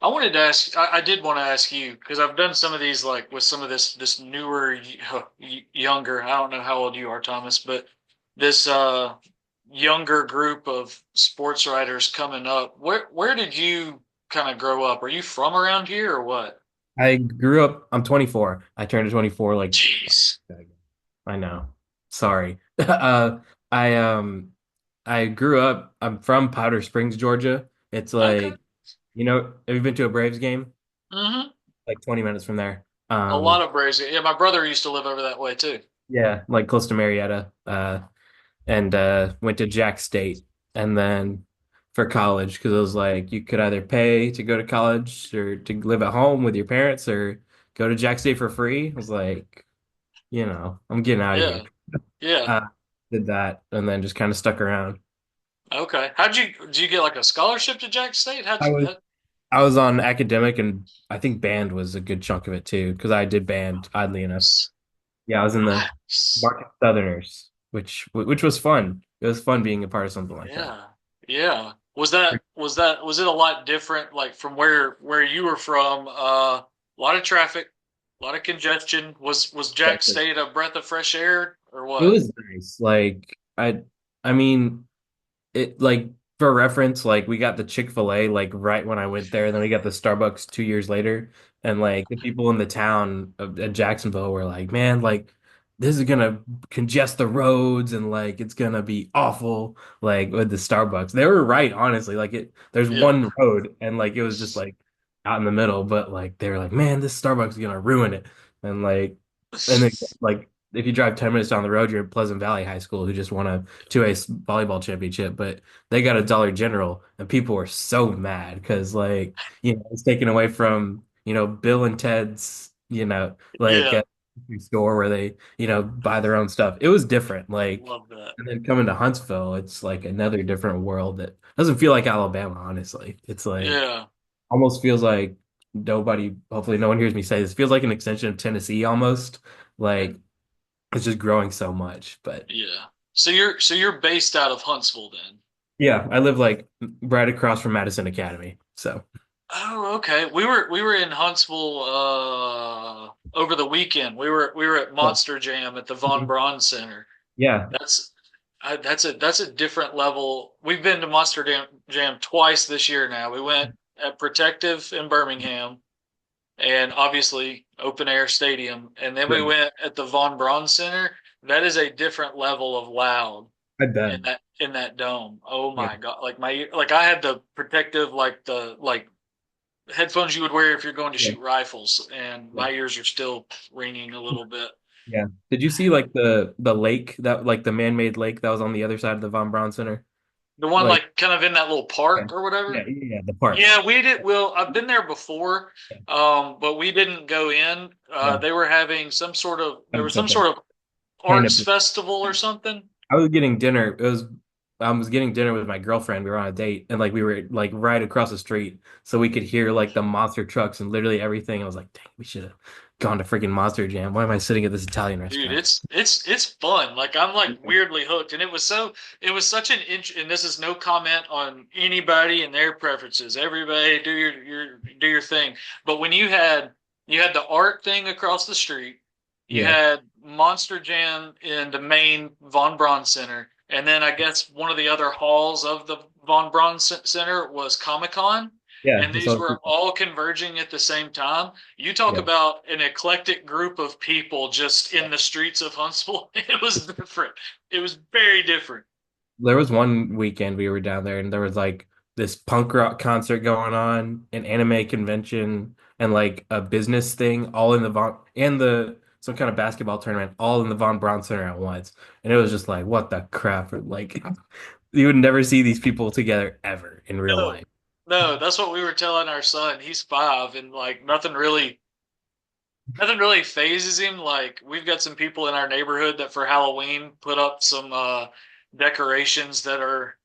I wanted to ask. I did want to ask you because I've done some of these like with some of this newer, younger. I don't know how old you are, Thomas, but this younger group of sports writers coming up. Where did you kind of grow up? Are you from around here or what? I grew up, I'm 24. I turned 24 like Jeez. I know. Sorry. I I grew up, I'm from Powder Springs, Georgia. It's Okay. like, have you been to a Braves game? Mm-hmm. Like 20 minutes from there. A lot of Braves. Yeah, my brother used to live over that way too. Yeah, like close to Marietta. And went to Jack State and then for college because it was like you could either pay to go to college or to live at home with your parents or go to Jack State for free. I was like, I'm getting out of here. Yeah. Yeah. Uh, did that and then just kind of stuck around. Okay. Did you get like a scholarship to Jack State? I was I was on academic and I think band was a good chunk of it too because I did band oddly enough. Yeah, I was in the Nice. Market Southerners, which was fun. It was fun being a part of something like that. Yeah. Yeah. Was it a lot different like from where you were from? A lot of traffic, a lot of congestion. Was Jack Exactly. State a breath of fresh air or It what? was nice. Like I mean, it like for reference, like we got the Chick-fil-A like right when I went there, and then we got the Starbucks 2 years later. And like the people in the town of at Jacksonville were like, man, like this is gonna congest the roads and like it's gonna be awful, like with the Starbucks. They were right, honestly. Like there's Yeah. one road and like it was just like out in the middle, but like they were like, man, this Starbucks is gonna ruin it. And like and then like if you drive 10 minutes down the road, you're in Pleasant Valley High School who just won a 2A volleyball championship, but they got a Dollar General and people were so mad because like, it's taken away from, Bill and Ted's, like Yeah. store where they, buy their own stuff. It was different. Like, Love that. and then coming to Huntsville, it's like another different world that doesn't feel like Alabama, honestly. It's like Yeah. almost feels like hopefully no one hears me say this, feels like an extension of Tennessee almost. Like it's just growing so much. But Yeah. So you're based out of Huntsville then? yeah, I live like right across from Madison Academy. So Oh, okay. We were in Huntsville over the weekend. We were at oh, Monster Jam at the Von mhm. Braun Center. Yeah. That's a different level. We've been to Jam twice this year now. We went at Protective in Birmingham and obviously open air stadium, and then we Right. went at the Von Braun Center. That is a different level of loud I bet. in that dome. Oh Yeah. my God. Like I had the Protective like headphones you would wear if you're going to Yeah. shoot rifles, and Yeah. my ears are still ringing a little bit. Yeah. Did you see like the lake that like the man-made lake that was on the other side of the Von Braun Center? The one Like like kind of in that little yeah, park or yeah, whatever. yeah, yeah, the park. Yeah, we did. Well, I've been there before, Yeah. but we didn't go in. Yeah. They were having there was some Something. sort of Kind arts of. festival or something. I was getting dinner. I was getting dinner with my girlfriend. We were on a date, and like we were like right across the street, so we could hear like the monster trucks and literally everything. I was like, dang, we should have gone to freaking Monster Jam. Why am I sitting at this Italian Dude, restaurant? it's fun. Like I'm like weirdly hooked, and it was such an int and this is no comment on anybody and their preferences. Everybody do your thing. But when you had the art thing across the street, you Yeah, had Monster Jam in the main Von Braun Center, and then I guess one of the other halls of the Von Braun Center was Comic-Con, yeah. and That's these all. were all converging at the same time. You talk Yeah. about an eclectic group of people just in the streets of Huntsville. It was different. It was very different. There was one weekend we were down there, and there was like this punk rock concert going on, an anime convention, and like a business thing, all in the Von and the some kind of basketball tournament, all in the Von Braun Center at once. And it was just like, what the crap? Like, you would never see these people together ever in real No, life. no, that's what we were telling our son. He's 5, and like nothing really phases him. Like we've got some people in our neighborhood that for Halloween put up some decorations that are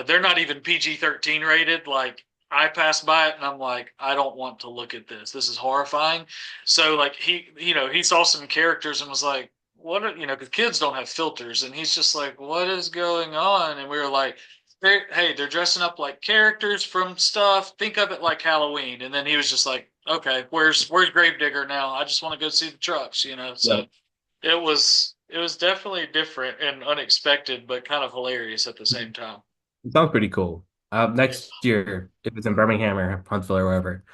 they're not even PG-13 rated. Like I passed by it and I'm like, I don't want to look at this. This is horrifying. So like he saw some characters and was like, what are, because kids don't have filters, and he's just like, what is going on? And we were like, they're dressing up like characters from stuff. Think of it like Halloween. And then he was just like, okay, where's Gravedigger now? I just want to go see the trucks, you know. Yeah. So it was definitely different and unexpected, but kind of hilarious at the same time. It sounds pretty cool. Yeah, Next year, if it's in Birmingham or Huntsville or wherever,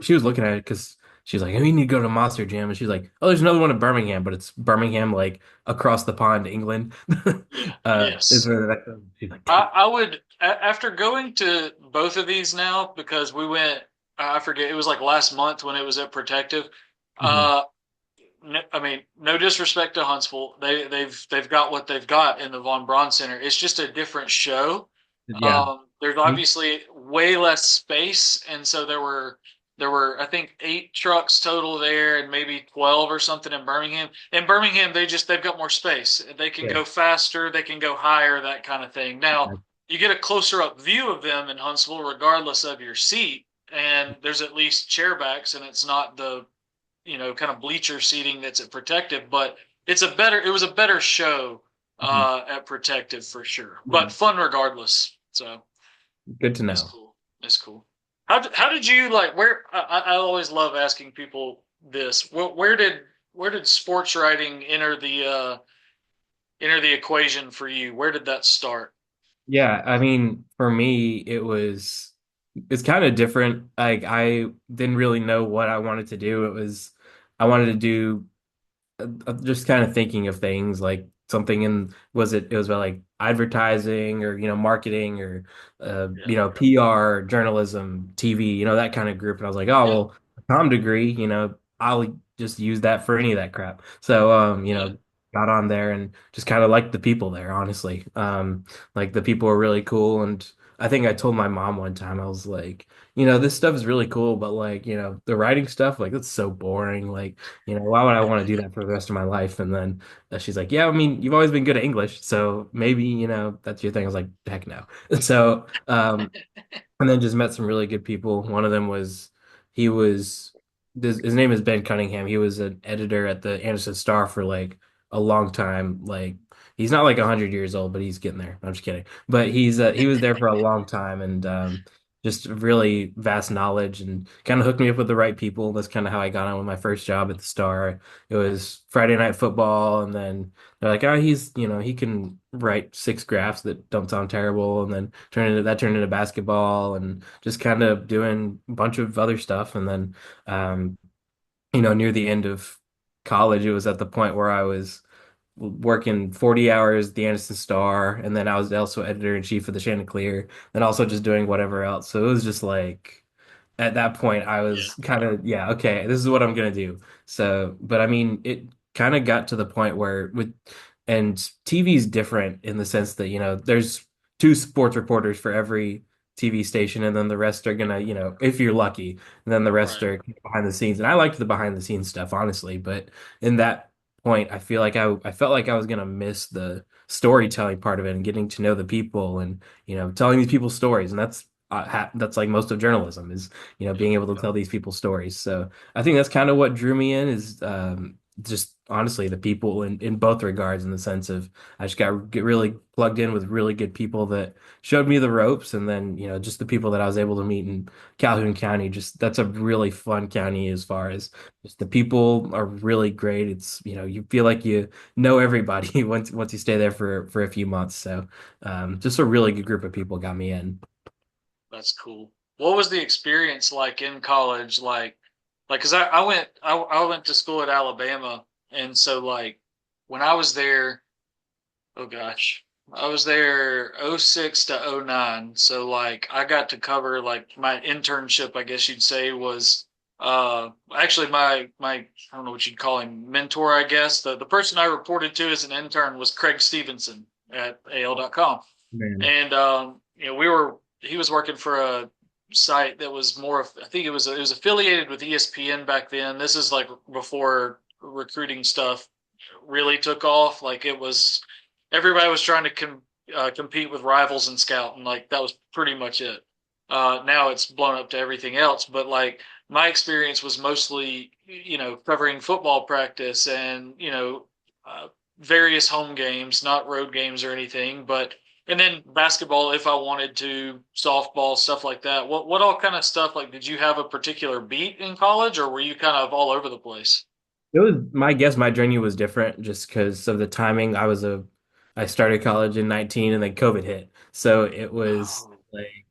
she was looking at it because she's like, "Oh, you need to go to Monster Jam," and she's like, "Oh, there's another one in Birmingham, but it's Birmingham, like across the pond, England." yeah, Is yes. where that she's like, "Damn." I would after going to both of these now because we went. I forget it was like last month when it was at Protective. Mhm. Uh, I mean, no disrespect to Huntsville, they've got what they've got in the Von Braun Center. It's just a different show. Yeah. There's Mhm. obviously way less space, and so there were I think 8 trucks total there, and maybe 12 or something in Birmingham. In Birmingham, they've got more space. They can Yeah. go faster, they can go higher, that kind of thing. Now you get a closer up view of them in Huntsville, regardless of your seat, and there's at least chairbacks, and it's not the kind of bleacher seating that's at Protective, but it was a better show Mhm. at Protective for sure, but Mhm. fun regardless. So Good to it's know. cool. It's cool. How did you like where I always love asking people this. Where did sports writing enter the equation for you? Where did that start? Yeah, I mean, for me, it's kind of different. Like I didn't really know what I wanted to do. I wanted to do just kind of thinking of things like something in it was about like advertising or marketing or Yeah. PR, journalism, TV, that kind of group. And I was like, oh Yeah. well, com degree, I'll just use that for any of that crap. So Yeah. got on there and just kind of liked the people there, honestly. Like the people were really cool, and I think I told my mom one time I was like, this stuff is really cool, but like, the writing stuff, like, it's so boring. Like, why would I want to do that for the rest of my life? And then she's like, yeah, I mean, you've always been good at English, so maybe, that's your thing. I was like, heck no. So, and then just met some really good people. One of them he was, his name is Ben Cunningham. He was an editor at the Anderson Star for like a long time. Like, he's not like 100 years old, but he's getting there. I'm just kidding. But he was there for a long time, and just really vast knowledge, and kind of hooked me up with the right people. That's kind of how I got on with my first job at the Star. It was Friday Night Football, and then they're like, oh, he can write 6 graphs that don't sound terrible, and then turned into basketball, and just kind of doing a bunch of other stuff. And then, um, near the end of college, it was at the point where I was working 40 hours at the Anderson Star, and then I was also editor in chief of the Chanticleer, and also just doing whatever else. So it was just like at that point I Yeah. was kind of, yeah, okay, this is what I'm gonna do. So but I mean, it kind of got to the point where and TV's different in the sense that there's 2 sports reporters for every TV station, and then the rest are gonna, if you're lucky, and then the rest Right. are behind the scenes. And I liked the behind the scenes stuff, honestly, but in that point I feel like I felt like I was gonna miss the storytelling part of it, and getting to know the people, and telling these people stories. And that's like most of journalism is Yeah. being able to tell these people stories. So I think that's kind of what drew me in, is just honestly the people in both regards, in the sense of I just get really plugged in with really good people that showed me the ropes. And then just the people that I was able to meet in Calhoun County, just that's a really fun county, as far as just the people are really great. It's you feel like you know everybody once you stay there for a few months. So just a really good group of people got me in. That's cool. What was the experience like in college? Like, cause I went to school at Alabama, and so like when I was there, oh gosh, I was there '06 to '09. So like I got to cover like my internship, I guess you'd say was actually my I don't know what you'd call him, mentor, I guess. The person I reported to as an intern was Craig Stevenson at AL.com. Man. And he was working for a site that was more of, I think it was affiliated with ESPN back then. This is like before recruiting stuff really took off. Like it was everybody was trying to compete with Rivals and Scout, and like that was pretty much it. Now it's blown up to everything else, but like my experience was mostly covering football practice and various home games, not road games or anything, but And then basketball, if I wanted to, softball, stuff like that. What all kind of stuff? Like, did you have a particular beat in college, or were you kind of all over the place? It was my guess. My journey was different just because of the timing. I started college in 19 and then COVID hit. So it was Oh, like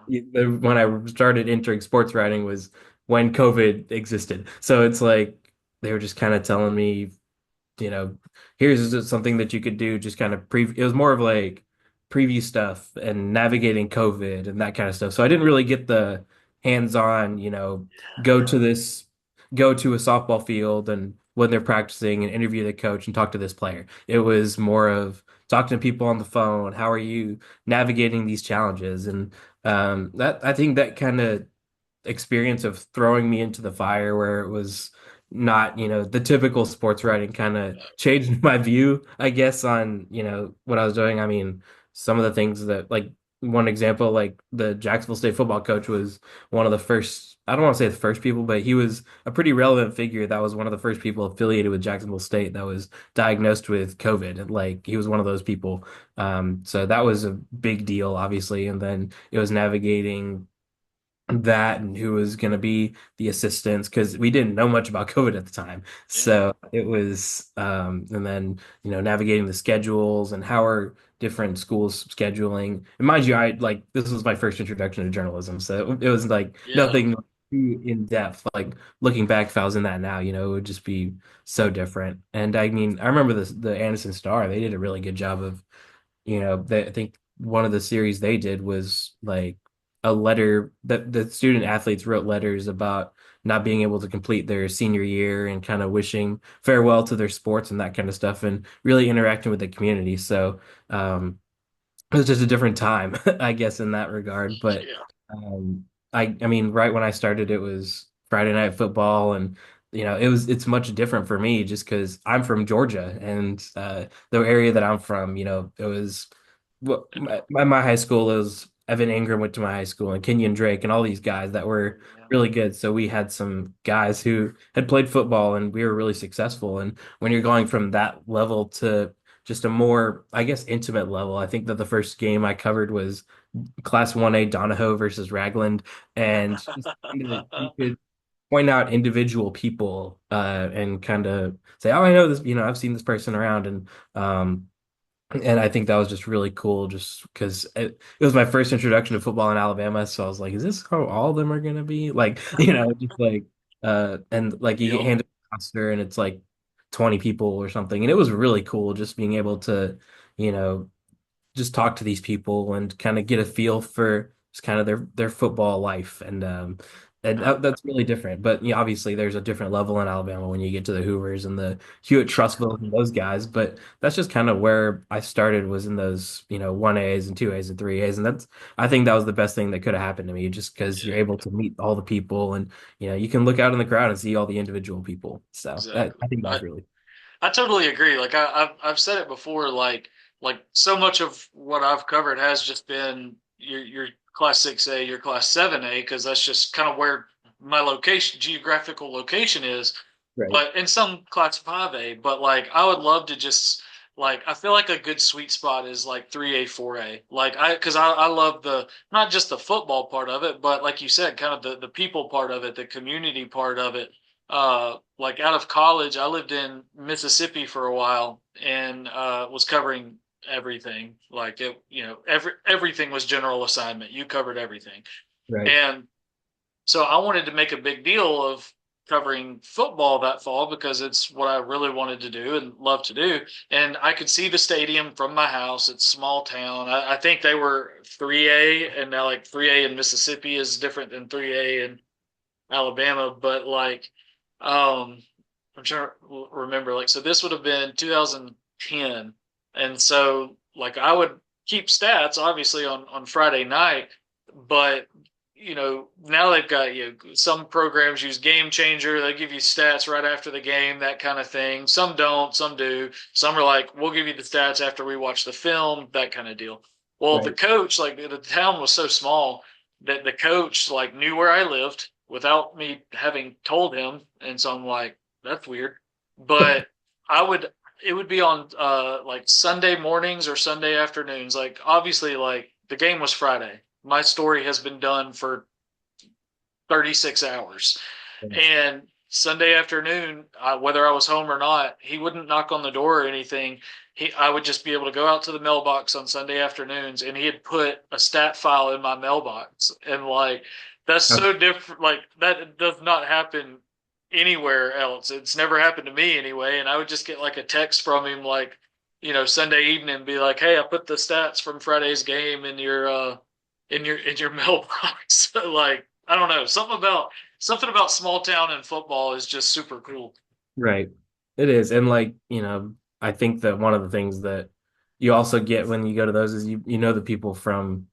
yeah, when I started entering sports writing was when COVID existed. So it's like they were just kind of telling me, here's something that you could do, just kind of it was more of like preview stuff and navigating COVID and that kind of stuff. So I didn't really get the hands-on, go to this, go to a softball field and when they're practicing and interview the coach and talk to this player. It was more of talking to people on the phone. How are you navigating these challenges? And that I think that kind of experience of throwing me into the fire where it was not, the typical sports writing kind of changed my view, I guess, on, what I was doing. I mean, some of the things that like one example, like the Jacksonville State football coach was one of the first, I don't want to say the first people, but he was a pretty relevant figure. That was one of the first people affiliated with Jacksonville State that was diagnosed with COVID. And like he was one of those people. So that was a big deal, obviously. And then it was navigating that and who was going to be the assistants because we didn't know much about COVID at the time. yeah, So it was, and then, navigating the schedules and how are different schools scheduling. And mind you, this was my first introduction to journalism. So it was like yeah. nothing too in depth. Like looking back, if I was in that now, it would just be so different. And I mean, I remember the Anderson Star, they did a really good job of I think one of the series they did was like a letter that the student athletes wrote letters about not being able to complete their senior year and kind of wishing farewell to their sports and that kind of stuff and really interacting with the community. So, it was just a different time, I guess, in that regard. But Yeah. um, I mean, right when I started, it was Friday night football, and it's much different for me just because I'm from Georgia, and the area that I'm from, it was well, my high school is Evan Ingram went to my high school, and Kenyon Drake, and all these guys that were Yeah. really good. So we had some guys who had played football, and we were really successful. And when you're going from that level to just a more, I guess, intimate level. I think that the first game I covered was Class 1A Donahoe versus Ragland, and just you could point out individual people and kind of say, "Oh, I know this. I've seen this person around," and I think that was just really cool, just because it was my first introduction to football in Alabama. So I was like, "Is this how all of them are gonna be?" Like, just like, and like you get Yep. handed a roster and it's like 20 people or something, and it was really cool just being able to, you know, just talk to these people and kind of get a feel for just kind of their football life and Yeah. that's really different. But obviously there's a different level in Alabama when you get to the Hoovers and the Hewitt Trustvilles and those guys. But that's just kind of where I started was in those 1As and 2As and 3As, and that's I think that was the best thing that could have happened to me just because you're Yeah. able to meet all the people and you can look out in the crowd and see all the individual people. So Exactly. I think that was really I totally agree. Like I've said it before. Like so much of what I've covered has just been your class 6A, your class 7A, because that's just kind of where my location, geographical location is. right. But in some class 5A, but like I would love to just like I feel like a good sweet spot is like 3A, 4A. Like because I love the not just the football part of it, but like you said, kind of the people part of it, the community part of it. Like out of college, I lived in Mississippi for a while and was covering everything. Like everything was general assignment. You covered everything. Right. And so I wanted to make a big deal of covering football that fall because it's what I really wanted to do and love to do. And I could see the stadium from my house. It's small town. I think they were 3A, and now like 3A in Mississippi is different than 3A in Alabama. But like, I'm trying to remember. Like, so this would have been 2010, and so like I would keep stats obviously on Friday night, but now they've got some programs use Game Changer. They give you stats right after the game, that kind of thing. Some don't, some do. Some are like, we'll give you the stats after we watch the film, that kind of deal. Well, the Right. coach, like the town was so small that the coach like knew where I lived without me having told him, and so I'm like, that's weird. But I would. it would be on like Sunday mornings or Sunday afternoons. Like obviously, like the game was Friday. My story has been done for 36 hours. And Sunday afternoon, whether I was home or not, he wouldn't knock on the door or anything. I would just be able to go out to the mailbox on Sunday afternoons, and he had put a stat file in my mailbox, and like that's so different. Like that does not happen anywhere else. It's never happened to me anyway. And I would just get like a text from him, like Sunday evening, be like, "Hey, I put the stats from Friday's game in your mailbox." Like I don't know, something about small town and football is just super cool. Right. It is. And like, I think that one of the things that you also get when you go to those is you know the people from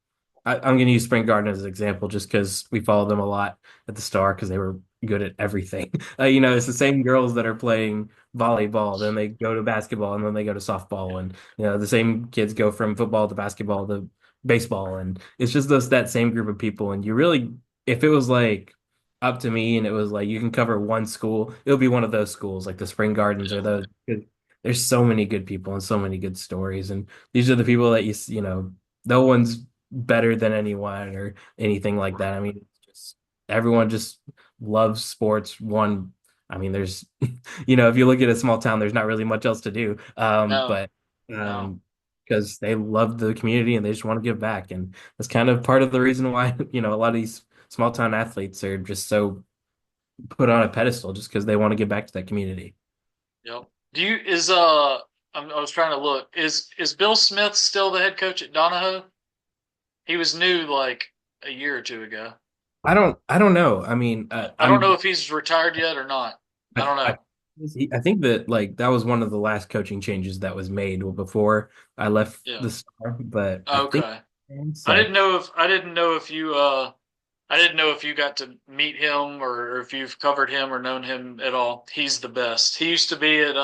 I'm going to use Spring Garden as an example just because we followed them a lot at the Star because they were good at everything. It's the same girls that are playing volleyball, then they go to basketball, and then they go to softball, and the same kids go from football to basketball to baseball, and it's just that same group of people. And you really, if it was like up to me and it was like you can cover one school, it would be one of those schools like the Spring Gardens or Yeah. those. There's so many good people and so many good stories, and these are the people that no one's better than anyone or anything like that. I mean, it's just everyone just loves sports. One, I mean, there's if you look at a small town, there's not really much else to do. No, But no. because they love the community and they just want to give back, and that's kind of part of the reason why a lot of these small town athletes are just so put on a pedestal just because they want to give back to that community. Yep. Do you is I was trying to look. Is Bill Smith still the head coach at Donahoe? He was new like a year or two ago. I don't know. I mean, I don't know if he's retired yet or not. I I, don't I know. I think that like that was one of the last coaching changes that was made before I left Yeah. the Star, but I think Okay. so. I didn't know if you I didn't know if you got to meet him or if you've covered him or known him at all. He's the best. He used to be at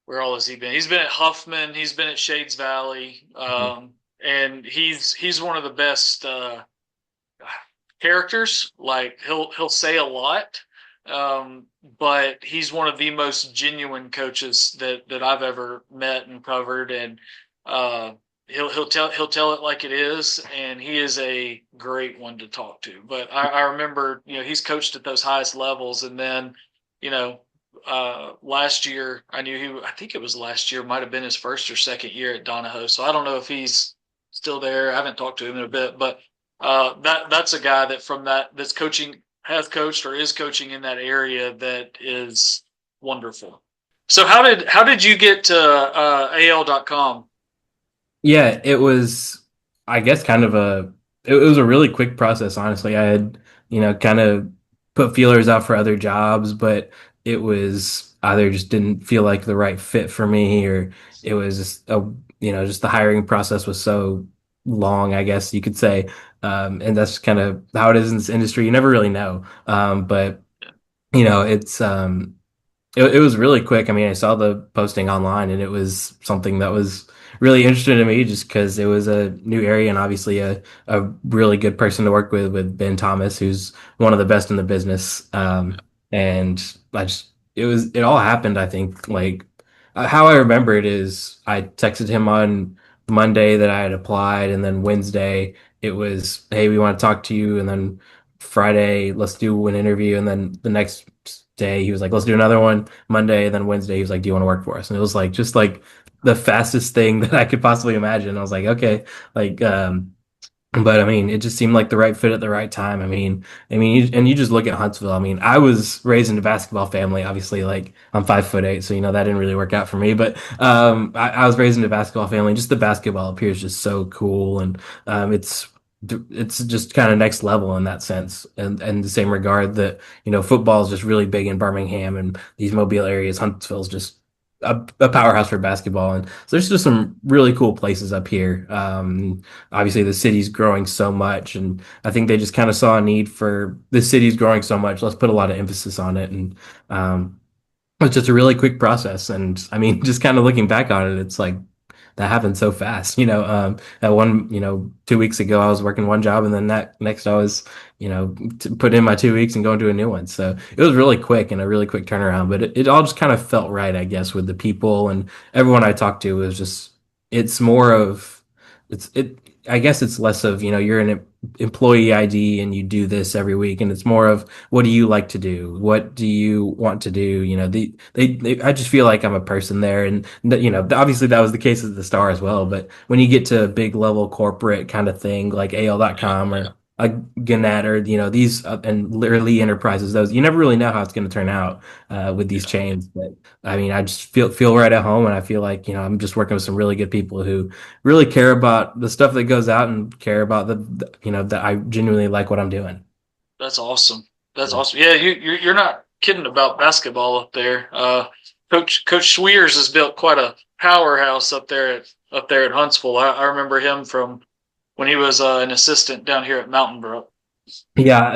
where all has he been? He's been at Huffman. He's been at Shades Valley. Mhm. And he's one of the best characters. Like he'll say a lot, but he's one of the most genuine coaches that I've ever met and covered. And uh, he'll tell it like it is, and he is a great one to talk to. But I remember he's coached at those highest levels, and then you know last year I think it was last year might have been his first or second year at Donahoe. So I don't know if he's still there. I haven't talked to him in a bit, but that's a guy that that's coaching, has coached or is coaching in that area, that is wonderful. So how did you get to AL.com? Yeah, it was, I guess, kind of it was a really quick process, honestly. I had, kind of put feelers out for other jobs, but it was either just didn't feel like the right fit for me, or it was just the hiring process was so long, I guess you could say. And that's kind of how it is in this industry. You never really know. But it's it was really quick. I mean, I saw the posting online and it was something that was really interesting to me just because it was a new area and obviously a really good person to work with Ben Thomas, who's one of the best in the business. And it all happened, I think, like how I remember it is I texted him on Monday that I had applied, and then Wednesday it was, hey, we want to talk to you. And then Friday, let's do an interview. And then the next day, he was like, let's do another one. Monday, and then Wednesday, he was like, do you want to work for us? And it was like just like the fastest thing that I could possibly imagine. I was like, okay, like, but I mean, it just seemed like the right fit at the right time. And you just look at Huntsville. I mean, I was raised in a basketball family. Obviously, like I'm 5'8", so that didn't really work out for me. But I was raised in a basketball family. Just the basketball up here is just so cool, and it's just kind of next level in that sense. And the same regard that football is just really big in Birmingham and these Mobile areas. Huntsville's just a powerhouse for basketball, and so there's just some really cool places up here. Obviously the city's growing so much, and I think they just kind of saw a need for the city's growing so much. Let's put a lot of emphasis on it, and it's just a really quick process. And I mean, just kind of looking back on it, it's like that happened so fast. At one, 2 weeks ago, I was working one job, and then that next I was, put in my 2 weeks and going to a new one. So it was really quick and a really quick turnaround, but it all just kind of felt right, I guess, with the people and everyone I talked to was just, it's more of, it, I guess it's less of, you're an employee ID and you do this every week. And it's more of, what do you like to do? What do you want to do? I just feel like I'm a person there. And, obviously that was the case at the Star as well. But when you get to a big level corporate kind of thing like Yeah, AL.com or a Gannett or, these and literally enterprises, those, you never really know how it's going to turn out with these yeah. chains. But I mean, I just feel right at home. And I feel like, I'm just working with some really good people who really care about the stuff that goes out and care about that I genuinely like what I'm doing. That's awesome. That's Yeah. awesome. Yeah, you're not kidding about basketball up there. Coach Sweers has built quite a powerhouse up there at Huntsville. I remember him from when he was an assistant down here at Mountain Brook. Yeah,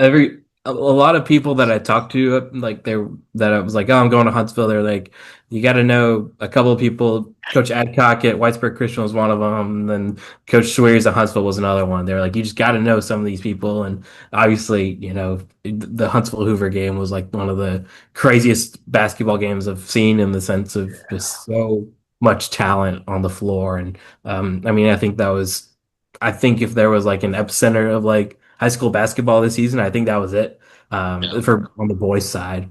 a lot of people that I talked to, like that I was like, oh, I'm going to Huntsville. They're like, you got to know a couple of people. Coach Adcock at Whitesburg Christian was one of them. Then Coach Schweers at Huntsville was another one. They're like, you just got to know some of these people. And obviously, the Huntsville Hoover game was like one of the craziest basketball games I've seen in the sense of just so much talent on the floor. And I mean, I think if there was like an epicenter of like high school basketball this season, I think that was it Yeah, for on the boys' side.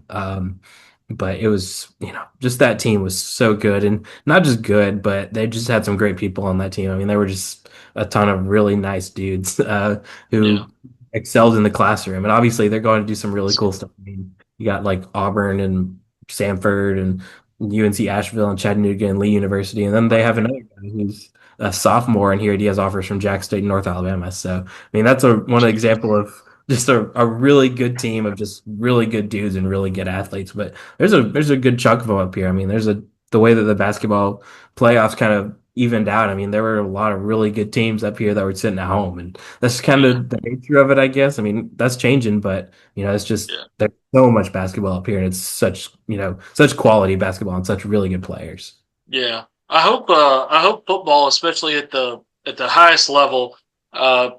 But it was, just that team was so good and not just good, but they just had some great people on that team. I mean, there were just a ton of really nice dudes yeah, who excelled in the classroom. And obviously, they're going to do some really cool stuff. I mean, you got like Auburn and Samford and UNC Asheville and Chattanooga and Lee University. And then they have another guy who's a sophomore in here. And he has offers from Jack State and North Alabama. So, I mean, that's one example of just a really good team of just really good dudes and really good athletes. But there's a good chunk of them up here. I mean, the way that the basketball playoffs kind of evened out. I mean, there were a lot of really good teams up here that were sitting at home, and that's kind yeah, of the nature of it, I guess. I mean, that's changing, but it's just yeah, there's so much basketball up here, and it's such quality basketball and such really good players. yeah. I hope football, especially at the highest level, uh,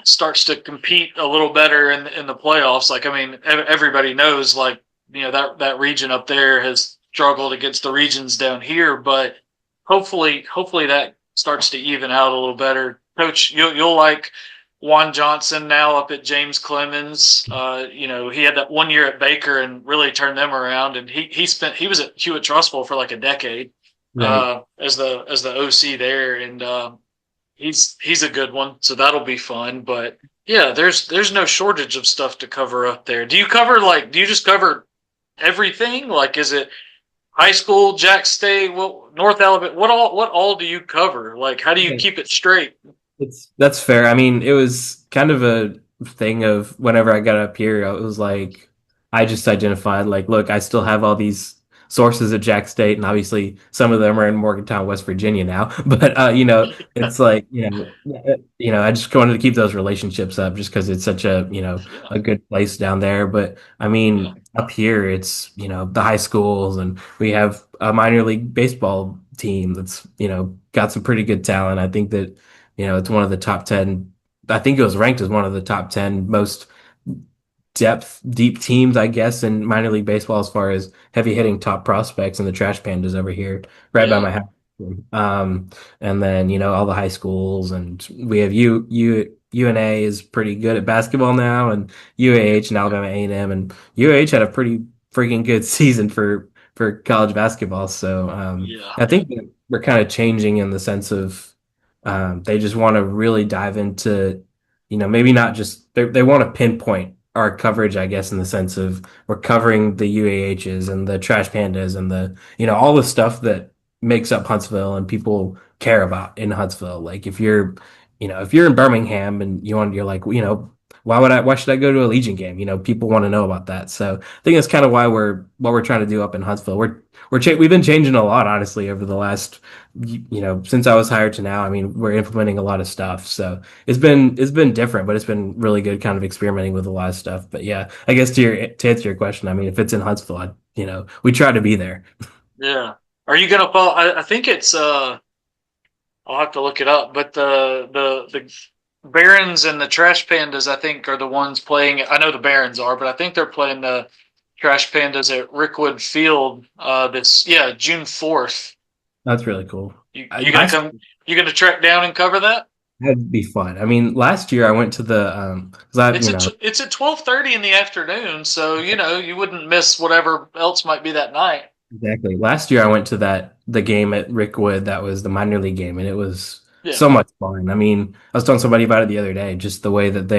starts to compete a little better in the playoffs. Like, I mean, everybody knows, like, that region up there has struggled against the regions down here, but hopefully that starts to even out a little better. Coach, you'll like Juan Johnson now up at James Clemens. He had that 1 year at Baker and really turned them around, and he was at Hewitt Trustful for like a decade Right. as the OC there, and he's a good one, so that'll be fun. But yeah, there's no shortage of stuff to cover up there. Do you just cover everything? Like, is it high school, Jack State, North Alabama? What all do you cover? Like, how do you keep it straight? That's fair. I mean, it was kind of a thing of whenever I got up here, it was like I just identified like, look, I still have all these sources at Jack State, and obviously some of them are in Morgantown, West Virginia now. But it's like I just wanted to keep those relationships up, just because it's such Yeah, a good place down there. But I yeah, mean, up here, it's the high schools, and we have a minor league baseball team that's got some pretty good talent. I think that it's one of the top 10. I think it was ranked as one of the top 10 most deep teams, I guess, in minor league baseball as far as heavy hitting top prospects and the Trash Pandas over here, right by yeah, my house. Um, and then all the high schools, and we have UNA is pretty good at basketball now, and UAH and Alabama A&M, and UAH had a pretty freaking good season for college basketball. So yeah, I think that we're kind of changing in the sense of they just want to really dive into, maybe not just they want to pinpoint our coverage, I guess, in the sense of we're covering the UAHs and the Trash Pandas and all the stuff that makes up Huntsville and people care about in Huntsville. Like if you're in Birmingham and you're like, why should I go to a Legion game? People want to know about that. So I think that's kind of why what we're trying to do up in Huntsville. We've been changing a lot, honestly, over the last, since I was hired to now. I mean, we're implementing a lot of stuff. So it's been different, but it's been really good kind of experimenting with a lot of stuff. But yeah, I guess to answer your question, I mean, if it's in Huntsville, we try to be there. yeah. Are you gonna follow? I think it's I'll have to look it up. But the Barons and the Trash Pandas, I think, are the ones playing. I know the Barons are, but I think they're playing the Trash Pandas at Rickwood Field. This June 4th. That's really cool. You gonna Last come? You gonna track down and cover that? That'd be fun. I mean, last year I went to the because I It's at 12:30 in the afternoon, so you wouldn't miss whatever else might be that night. exactly. Last year I went to the game at Rickwood that was the minor league game, and it was Yeah, so much fun. I mean, I was telling somebody about it the other day, just the way that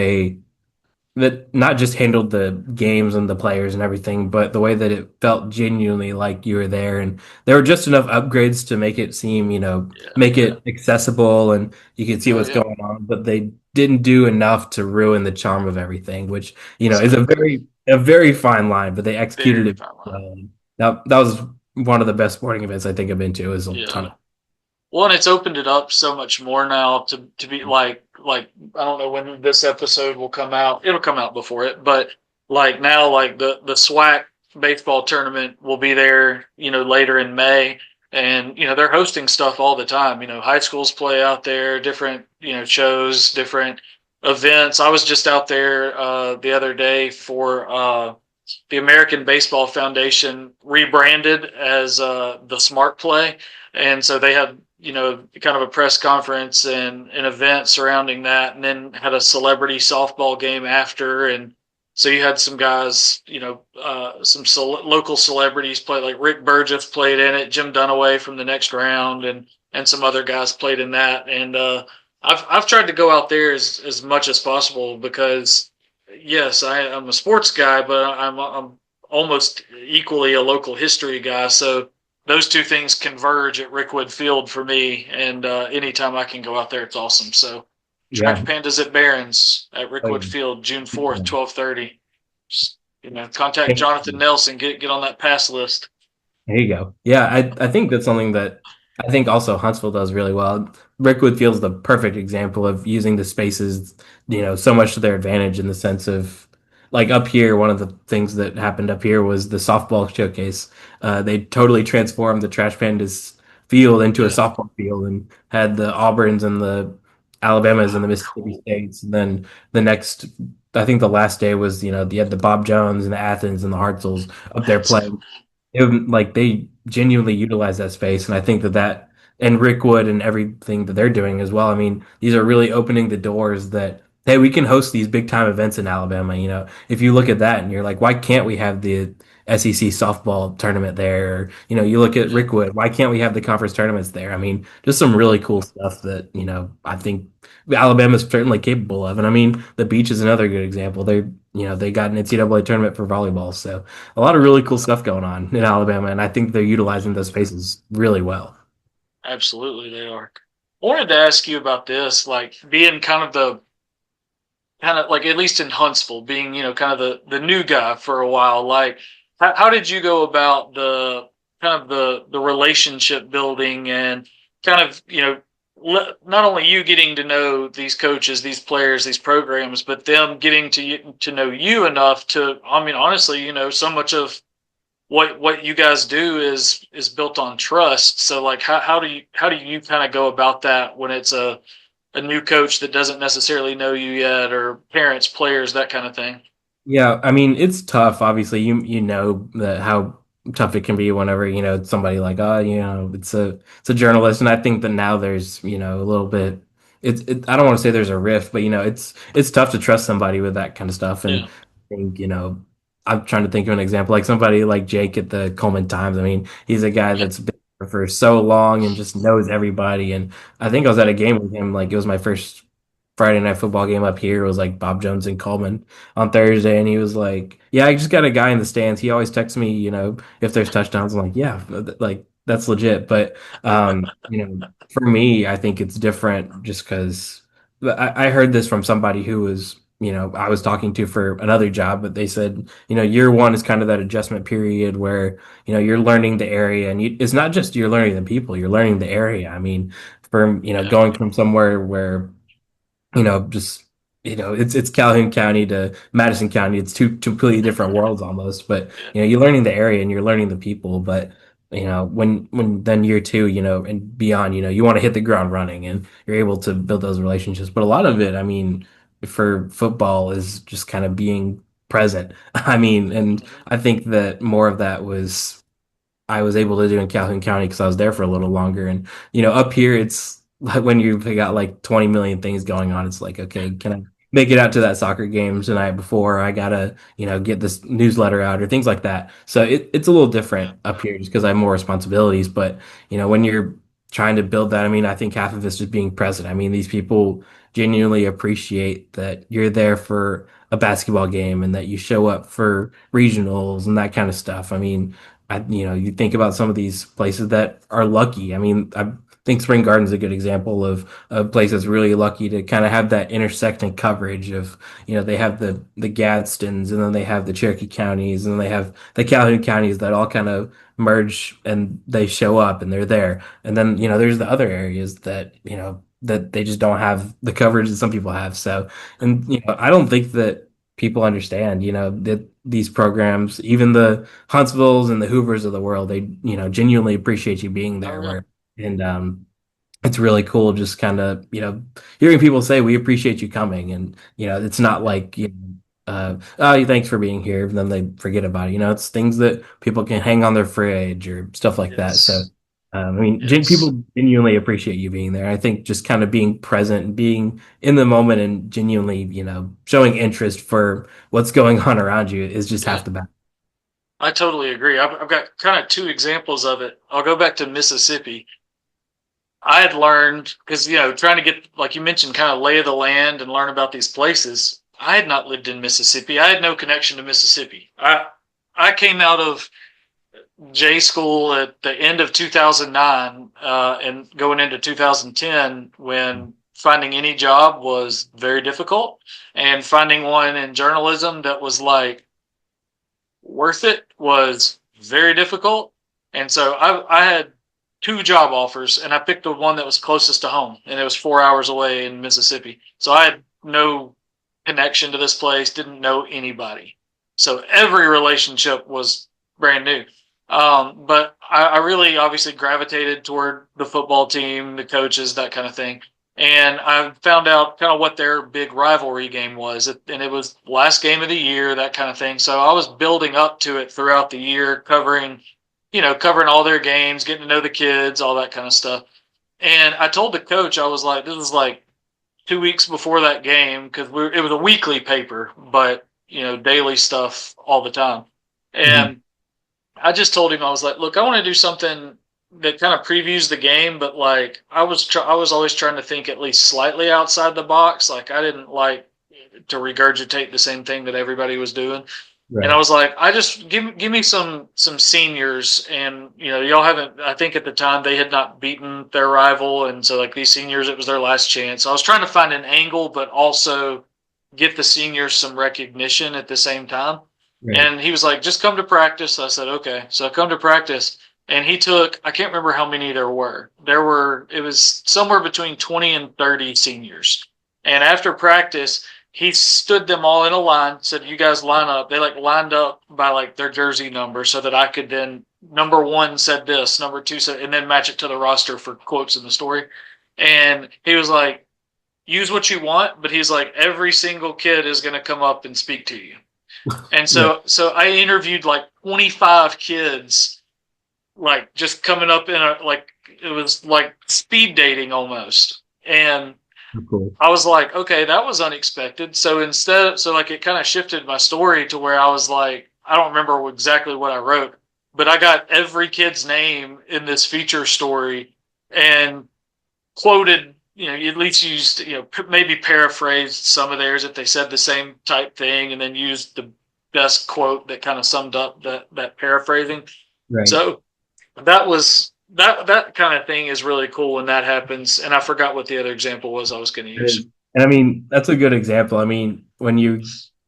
not just handled the games and the players and everything, but the way that it felt genuinely like you were there. And there were just enough upgrades to make it seem, yeah, make it accessible and you could see oh what's yeah, going on, but they didn't do enough to ruin the charm of everything, which, is exactly. a very fine line, but they executed Very it fine line. well. And that was one of the best sporting events I think I've been to. It was a ton Yeah. of Well, and it's opened it up so much more now to be like I don't know when this episode will come out. It'll come out before it, but like now, like the SWAC baseball tournament will be there, later in May, and they're hosting stuff all the time. High schools play out there, different shows, different events. I was just out there the other day for the American Baseball Foundation rebranded as the Smart Play, and so they had kind of a press conference and an event surrounding that, and then had a celebrity softball game after, and so you had some guys, some local celebrities play, like Rick Burgess played in it, Jim Dunaway from the next round, and some other guys played in that, and I've tried to go out there as much as possible because yes, I'm a sports guy, but I'm almost equally a local history guy. So those two things converge at Rickwood Field for me, and anytime I can go out there, it's awesome. So Trash yeah. Pandas at Barons at Oh, Rickwood Field, June 4th, yeah. 12:30. Contact Jonathan Nelson, get on that pass list. There you go. Yeah, I think that's something that I think also Huntsville does really well. Brickwood feels the perfect example of using the spaces, so much to their advantage in the sense of like up here, one of the things that happened up here was the softball showcase. They totally transformed the Trash Pandas field into a Yeah, softball field and had the Auburns and the Alabamas and the Mississippi States. And then the next, I think the last day was, you had the Bob Jones and the Athens and the Hartzels up there that's playing like they genuinely utilize that space, and I think that and Rickwood and everything that they're doing as well. I mean, these are really opening the doors that hey, we can host these big time events in Alabama. If you look at that and you're like, why can't we have the SEC softball tournament there? Or, you look at yeah, Rickwood, why can't we have the conference tournaments there? I mean, just some really cool stuff that I think Alabama's certainly capable of. And I mean, the beach is another good example. They got an NCAA tournament for volleyball, so a lot of really cool stuff going on in Alabama, and I think they're utilizing those spaces really well. absolutely they are. I wanted to ask you about this, like being kind of like, at least in Huntsville, being kind of the new guy for a while. Like, how did you go about the kind of the relationship building, and kind of not only you getting to know these coaches, these players, these programs, but them getting to know you enough to, I mean, honestly, so much of what you guys do is built on trust. So like, how do you kind of go about that when it's a new coach that doesn't necessarily know you yet, or parents, players, that kind of thing? Yeah, I mean it's tough. Obviously, you know that how tough it can be whenever it's somebody like it's a journalist, and I think that now there's a little bit. I don't want to say there's a rift, but it's tough to trust somebody with that kind of stuff. And Yeah, I think I'm trying to think of an example like somebody like Jake at the Coleman Times. I mean, he's a guy yeah, that's been there for so long and just knows everybody. And I think I was at a game with him. Like it was my first Friday night football game up here. It was like Bob Jones and Coleman on Thursday, and he was like, "Yeah, I just got a guy in the stands. He always texts me, if there's touchdowns." I'm like, "Yeah, like that's legit." But for me, I think it's different just because I heard this from somebody who was, I was talking to for another job, but they said, year one is kind of that adjustment period where you're learning the area, and it's not just you're learning the people, you're learning the area. I mean, from yeah, going from somewhere where just it's Calhoun County to Madison County. It's two completely different worlds almost. But yeah, you're learning the area and you're learning the people. But when then year two, and beyond, you want to hit the ground running and you're able to build those relationships. But a lot of it, I mean, for football is just kind of being present. I mean, and Mhm. I think that more of that was I was able to do in Calhoun County because I was there for a little longer. And, up here, it's like when you've got like 20 million things going on, it's like, okay, can I make it out to that soccer game tonight before I gotta, get this newsletter out or things like that. So it's a little Yeah. different up here just because I have more responsibilities. But, when you're trying to build that, I mean, I think half of it's just being present. I mean, these people genuinely appreciate that you're there for a basketball game and that you show up for regionals and that kind of stuff. I mean, you think about some of these places that are lucky. I mean, I think Spring Garden's a good example of a place that's really lucky to kind of have that intersecting coverage of, they have the Gadsdens and then they have the Cherokee counties and then they have the Calhoun counties that all kind of merge and they show up and they're there. And then, there's the other areas that, that they just don't have the coverage that some people have. So, and, I don't think that people understand, that these programs, even the Huntsvilles and the Hoovers of the world, they, genuinely appreciate you being Oh there. yeah. And it's really cool just kind of, hearing people say, we appreciate you coming. And, it's not Yeah. like, oh, thanks for being here. And then they forget about it. It's things that people can hang on their fridge or stuff like that. So, Yes. I mean, Yes. people genuinely appreciate you being there. I think just kind of being present and being in the moment and genuinely, showing interest for what's going on around you is just Yeah. half the battle. I totally agree. I've got kind of two examples of it. I'll go back to Mississippi. I had learned because trying to get, like you mentioned, kind of lay of the land and learn about these places. I had not lived in Mississippi. I had no connection to Mississippi. I came out of J school at the end of 2009 and going into 2010 when finding any job was very difficult, and finding one in journalism that was like worth it was very difficult. And so I had two job offers, and I picked the one that was closest to home, and it was 4 hours away in Mississippi. So I had no connection to this place, didn't know anybody. So every relationship was brand new. But I really obviously gravitated toward the football team, the coaches, that kind of thing. And I found out kind of what their big rivalry game was, and it was last game of the year, that kind of thing. So I was building up to it throughout the year, covering all their games, getting to know the kids, all that kind of stuff. And I told the coach, I was like, this was like 2 weeks before that game because it was a weekly paper, but daily stuff all the time. Mhm. And I just told him, I was like, look, I want to do something that kind of previews the game, but like I was always trying to think at least slightly outside the box. Like I didn't like to regurgitate the same thing that everybody was doing. And I Right. was like, I just give me some seniors, and y'all haven't. I think at the time they had not beaten their rival, and so like these seniors, it was their last chance. I was trying to find an angle, but also get the seniors some recognition at the same time. Right. And he was like, just come to practice. I said, okay. So I come to practice, and he took. I can't remember how many there were. It was somewhere between 20 and 30 seniors. And after practice, he stood them all in a line, said, you guys line up. They like lined up by like their jersey number so that I could then, number one said this, number two said, and then match it to the roster for quotes in the story. And he was like, use what you want, but he's like, every single kid is going to come up and speak to you. And Right. so I interviewed like 25 kids, like just coming up in a, like, it was like speed dating almost. And Cool. I was like, okay, that was unexpected. So like it kind of shifted my story to where I was like, I don't remember exactly what I wrote, but I got every kid's name in this feature story and quoted, at least used, maybe paraphrased some of theirs if they said the same type thing, and then used the best quote that kind of summed up that paraphrasing. Right. So that kind of thing is really cool when that happens. And I forgot what the other example was I was going to It is. use. And I mean, that's a good example. I mean, when you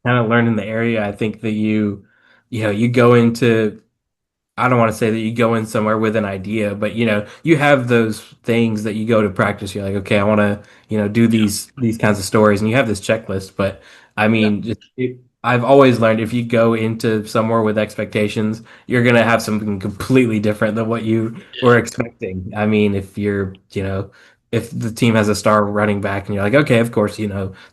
kind of learn in the area, I think that you go into, I don't want to say that you go in somewhere with an idea, but you have those things that you go to practice. You're like, okay, I want to, do Yeah. these kinds of stories, and you have this checklist. But I Yeah. mean, I've always learned if you go into somewhere with expectations, you're gonna have something completely different than what you Yeah. were expecting. I mean, if if the team has a star running back and you're like, okay, of course,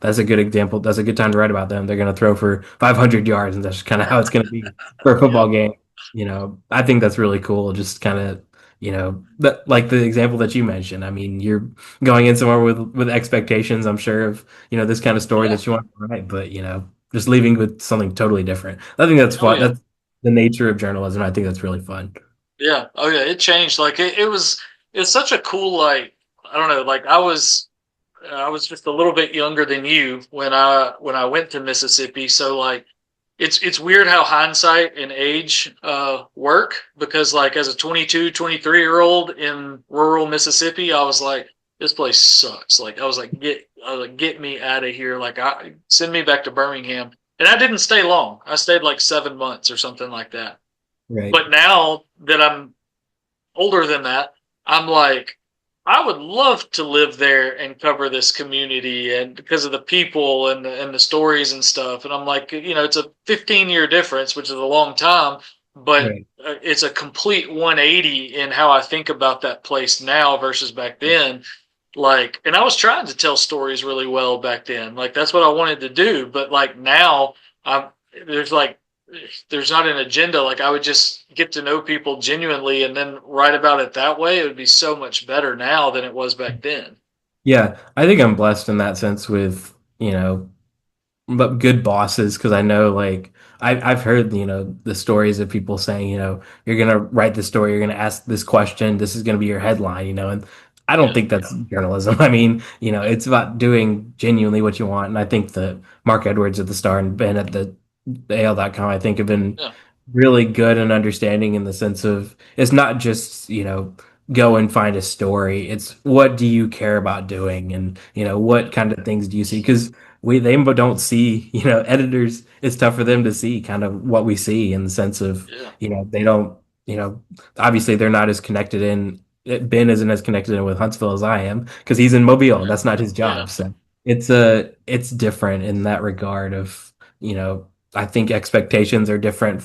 that's a good example. That's a good time to write about them. They're gonna throw for 500 yards, and that's kind of how it's gonna be for a Yeah. football game. I think that's really cool. Just kind of, that like the example that you mentioned. I mean, you're going in somewhere with expectations, I'm sure, of this kind of story Yeah. that you want to write, but just leaving with something totally different. I think that's Oh fun. yeah. That's the nature of journalism. I think that's really fun. Yeah. Oh yeah. It changed. Like it's such a cool, like, I don't know, like I was just a little bit younger than you when I went to Mississippi. So like it's weird how hindsight and age work, because like as a 22, 23-year old in rural Mississippi, I was like, this place sucks. Like get me out of here. Like send me back to Birmingham. And I didn't stay long. I stayed like 7 months or something like that. Right. But now that I'm older than that, I'm like, I would love to live there and cover this community, and because of the people and the stories and stuff. And I'm like, it's a 15-year difference, which is a long time, but Right. it's a complete 180 in how I think about that place now versus back then. Like, and I was trying to tell stories really well back then. Like that's what I wanted to do, but like now I'm there's like there's not an agenda. Like I would just get to know people genuinely and then write about it that way. It would be so much better now than it was back then. Yeah, I think I'm blessed in that sense with, but good bosses because I know like I've heard the stories of people saying you're gonna write this story, you're gonna ask this question, this is gonna be your headline, and I don't Yeah, think that's journalism. I mean, it's about doing genuinely what you want, and I think that Mark Edwards at the Star and Ben at the AL.com I think have been yeah, really good and understanding in the sense of it's not just go and find a story, it's what do you care about doing, and what yeah, kind of things do you see because they don't see, editors, it's tough for them to see kind of what we see in the sense of, yeah, they don't, obviously they're not as connected in, Ben isn't as connected in with Huntsville as I am because he's in Mobile and that's not his yeah, job. So it's different in that regard of, you know, I think expectations are different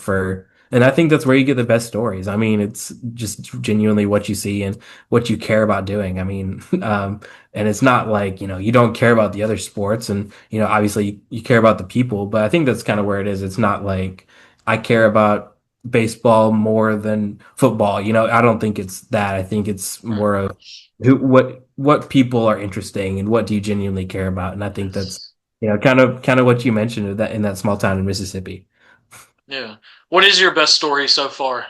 and I think that's where you get the best stories. I mean, it's just genuinely what you see and what you care about doing. I mean, and it's not like, you don't care about the other sports and, obviously you care about the people, but I think that's kind of where it is. It's not like I care about baseball more than football. I don't think it's that. I think it's right. more of what people are interesting and what do you genuinely care about. And I think that's, kind of what you mentioned in that small town in Mississippi. Yeah. What is your best story so far?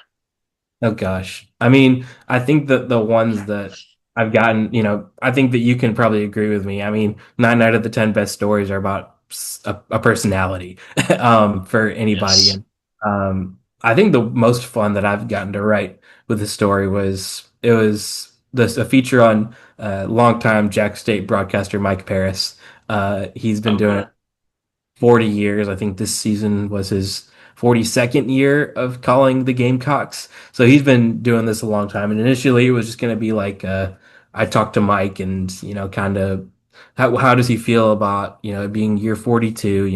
Oh gosh. I mean, I think that the ones that I've gotten, I think that you can probably agree with me. I mean, 9 out of the 10 best stories are about a personality for anybody. Yes. And I think the most fun that I've gotten to write with the story was a feature on longtime Jack State broadcaster Mike Paris. He's been Oh, doing it cool. 40 years. I think this season was his 42nd year of calling the Gamecocks. So he's been doing this a long time. And initially it was just going to be like, I talked to Mike and, kind of how does he feel about, it being year 42?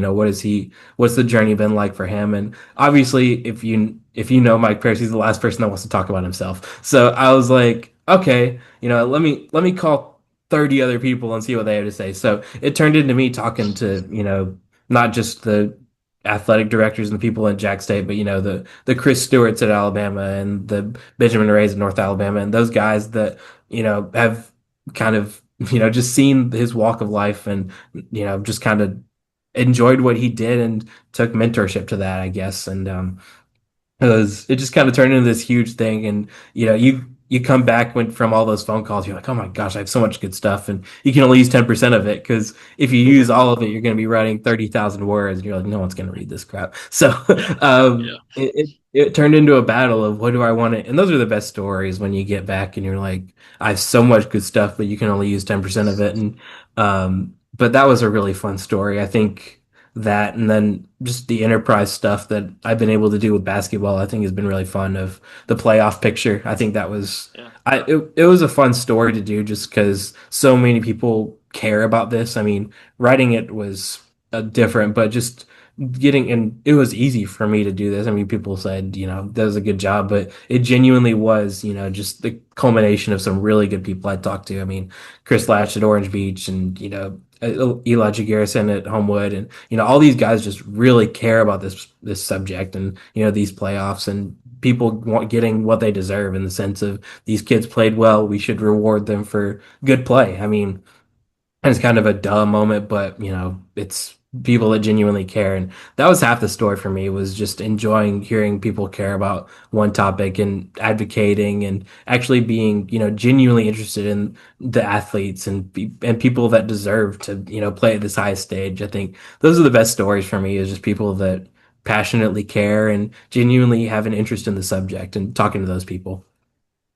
What's the journey been like for him? And obviously if you know Mike Pierce, he's the last person that wants to talk about himself. So I was like, okay, let me call 30 other people and see what they have to say. So it turned into me talking to, not just the athletic directors and the people in Jack State, but the Chris Stewarts at Alabama and the Benjamin Rays at North Alabama and those guys that have kind of just seen his walk of life and just kind of enjoyed what he did and took mentorship to that, I guess. And it just kind of turned into this huge thing. And you come back from all those phone calls, you're like, oh my gosh, I have so much good stuff, and you can only use 10% of it because if you use all of it, you're going to be writing 30,000 words, and you're like, no one's going to read this crap. So Yeah. Yeah. it turned into a battle of what do I want to, and those are the best stories when you get back and you're like, I have so much good stuff, but you can only use 10% of it. And but that was a really fun story. I think that and then just the enterprise stuff that I've been able to do with basketball, I think has been really fun of the playoff picture. I think that was Yeah. it was a fun story to do just because so many people care about this. I mean, writing it was different, but just getting, and it was easy for me to do this. I mean, people said, that was a good job, but it genuinely was, just the culmination of some really good people I talked to. I mean, Chris Lash at Orange Beach and, Elijah Garrison at Homewood, and, all these guys just really care about this subject and, these playoffs, and people want getting what they deserve in the sense of these kids played well. We should reward them for good play. I mean, it's kind of a duh moment, but it's people that genuinely care. And that was half the story for me, was just enjoying hearing people care about one topic and advocating and actually being, genuinely interested in the athletes and people that deserve to, play at this highest stage. I think those are the best stories for me, is just people that passionately care and genuinely have an interest in the subject and talking to those people.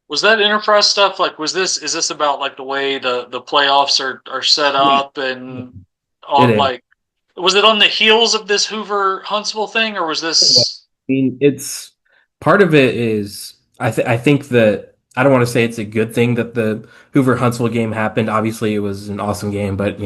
Was that enterprise stuff like, is this about like the way the playoffs are set Yeah. up and It on is. like, was it on the heels of this Hoover Huntsville thing, or was I this? mean, it's part of it is I think that I don't want to say it's a good thing that the Hoover Huntsville game happened. Obviously, it was an awesome game, but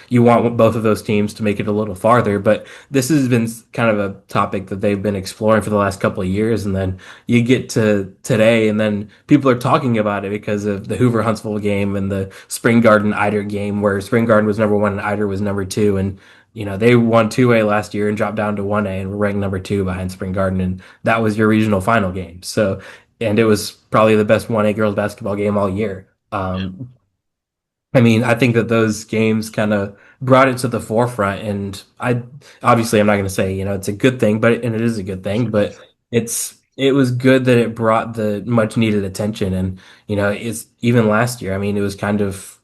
you want both of those teams to make it a little farther. But this has been kind of a topic that they've been exploring for the last couple of years, and then you get to today, and then people are talking about it because of the Hoover Huntsville game and the Spring Garden Eider game, where Spring Garden was number one and Eider was number two, and they won 2A last year and dropped down to 1A and were ranked number two behind Spring Garden. And that was your regional final game. So, and it was probably the best 1A girls basketball game all year. Yeah, I mean, I think that those games kind of brought it to the forefront. And obviously, I'm not going to say, it's a good thing, and it is a good thing, but it was good that it brought the much needed attention. And, it's even last year. I mean, it was kind of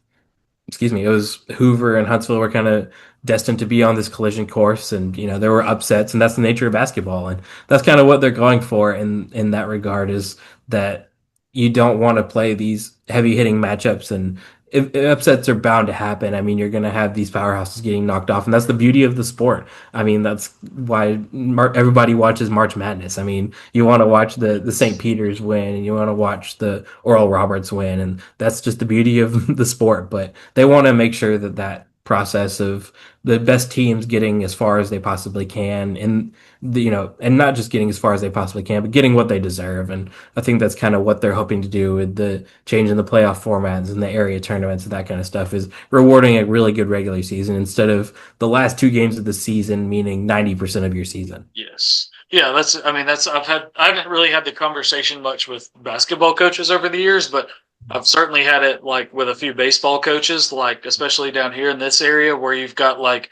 it was Hoover and Huntsville were kind of destined to be on this collision course, and there were upsets, and that's the nature of basketball, and that's kind of what they're going for in that regard, is that you don't want to play these heavy hitting matchups, and if upsets are bound to happen. I mean, you're going to have these powerhouses getting knocked off, and that's the beauty of the sport. I mean, that's why everybody watches March Madness. I mean, you want to watch the St. Peter's win, and you want to watch the Oral Roberts win, and that's just the beauty of the sport. But they want to make sure that that process of the best teams getting as far as they possibly can, and and not just getting as far as they possibly can, but getting what they deserve. And I think that's kind of what they're hoping to do with the change in the playoff formats and the area tournaments and that kind of stuff, is rewarding a really good regular season instead of the last two games of the season, meaning 90% of your season. yes, yeah. I mean, I haven't really had the conversation much with basketball coaches over the years, but I've certainly had it like with a few baseball coaches, like especially down here in this area where you've got like,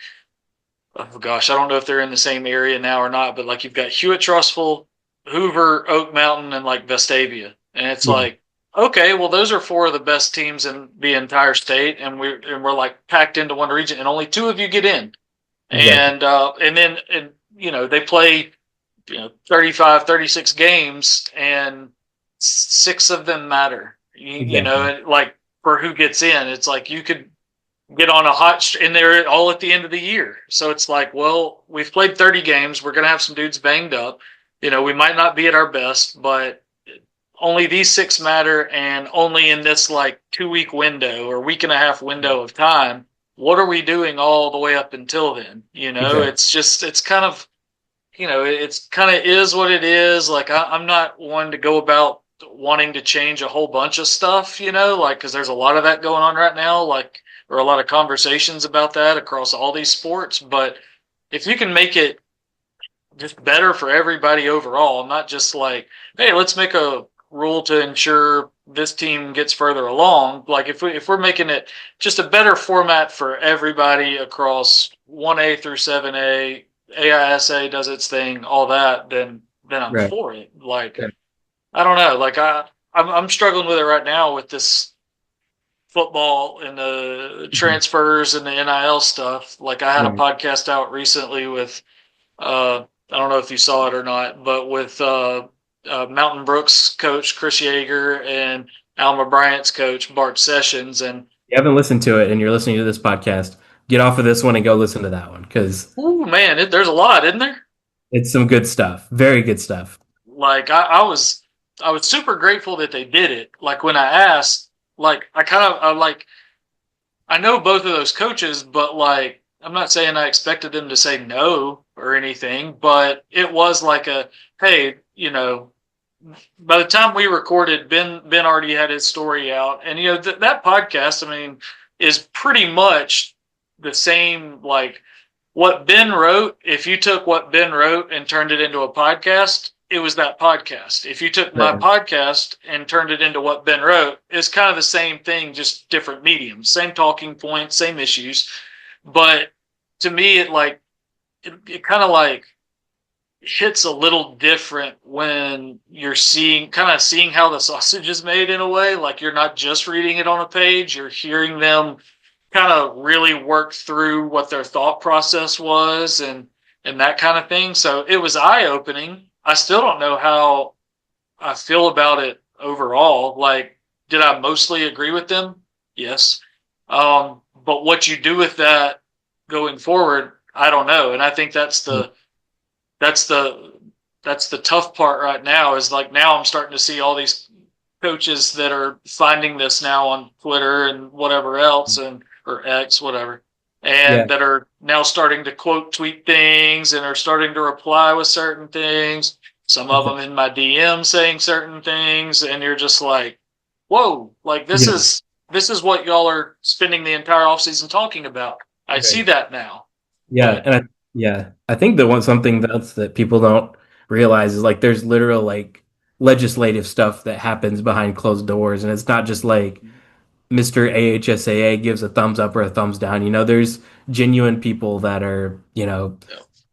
oh gosh, I don't know if they're in the same area now or not, but like you've got Hewitt Trustful, Hoover, Oak Mountain, and like Vestavia, and it's Yeah, like, okay, well those are four of the best teams in the entire state, and we're like packed into one region, and only two of you get in, exactly. and then they play 35, 36 games, and six of them matter. Exactly. Like for who gets in, it's like you could get on a and they're all at the end of the year. So it's like, well, we've played 30 games. We're going to have some dudes banged up. We might not be at our best, but only these six matter, and only in this like 2 week window or week and a half window of time. What are we doing all the way up until then? Exactly. It's kind of, it's kind of is what it is. Like I'm not one to go about wanting to change a whole bunch of stuff, like because there's a lot of that going on right now, like or a lot of conversations about that across all these sports. But if you can make it just better for everybody overall, not just like, hey, let's make a rule to ensure this team gets further along. Like if we're making it just a better format for everybody across 1A through 7A, AISA does its thing, all that, then I'm Right. for it. Like Right. I don't know, like I'm struggling with it right now with this football and the Mhm. transfers and the NIL stuff. Like I had a Right. podcast out recently with I don't know if you saw it or not, but with Mountain Brook's coach Chris Yeager and Alma Bryant's coach Bart Sessions, and You haven't listened to it and you're listening to this podcast, get off of this one and go listen to that one, because oh man, there's a lot, isn't there? it's some good stuff. Very good stuff. Like I was super grateful that they did it. Like when I asked, like I like I know both of those coaches, but like I'm not saying I expected them to say no or anything, but it was like hey, by the time we recorded, Ben already had his story out, and that podcast, I mean, is pretty much the same. Like what Ben wrote, if you took what Ben wrote and turned it into a podcast, it was that podcast. If you took my Right. podcast and turned it into what Ben wrote, it's kind of the same thing, just different mediums, same talking points, same issues. But to me, it kind of like hits a little different when you're seeing how the sausage is made in a way. Like you're not just reading it on a page, you're hearing them kind of really work through what their thought process was and that kind of thing. So it was eye opening. I still don't know how I feel about it overall. Like, did I mostly agree with them? Yes. But what you do with that going forward, I don't know. And I think that's the that's the tough part right now. Is like now I'm starting to see all these coaches that are finding this now on Twitter and whatever else, and or X, whatever, Yeah. and that are now starting to quote tweet things and are starting to reply with certain things. Some of them in my DM saying certain things, and you're just like, "Whoa! Like Yeah. this is what y'all are spending the entire offseason talking about." I see Right. that now, Yeah, but I think the one something else that people don't realize is like there's literal like legislative stuff that happens behind closed doors, and it's not just like Mr. AHSAA gives a thumbs up or a thumbs down. There's genuine people that are,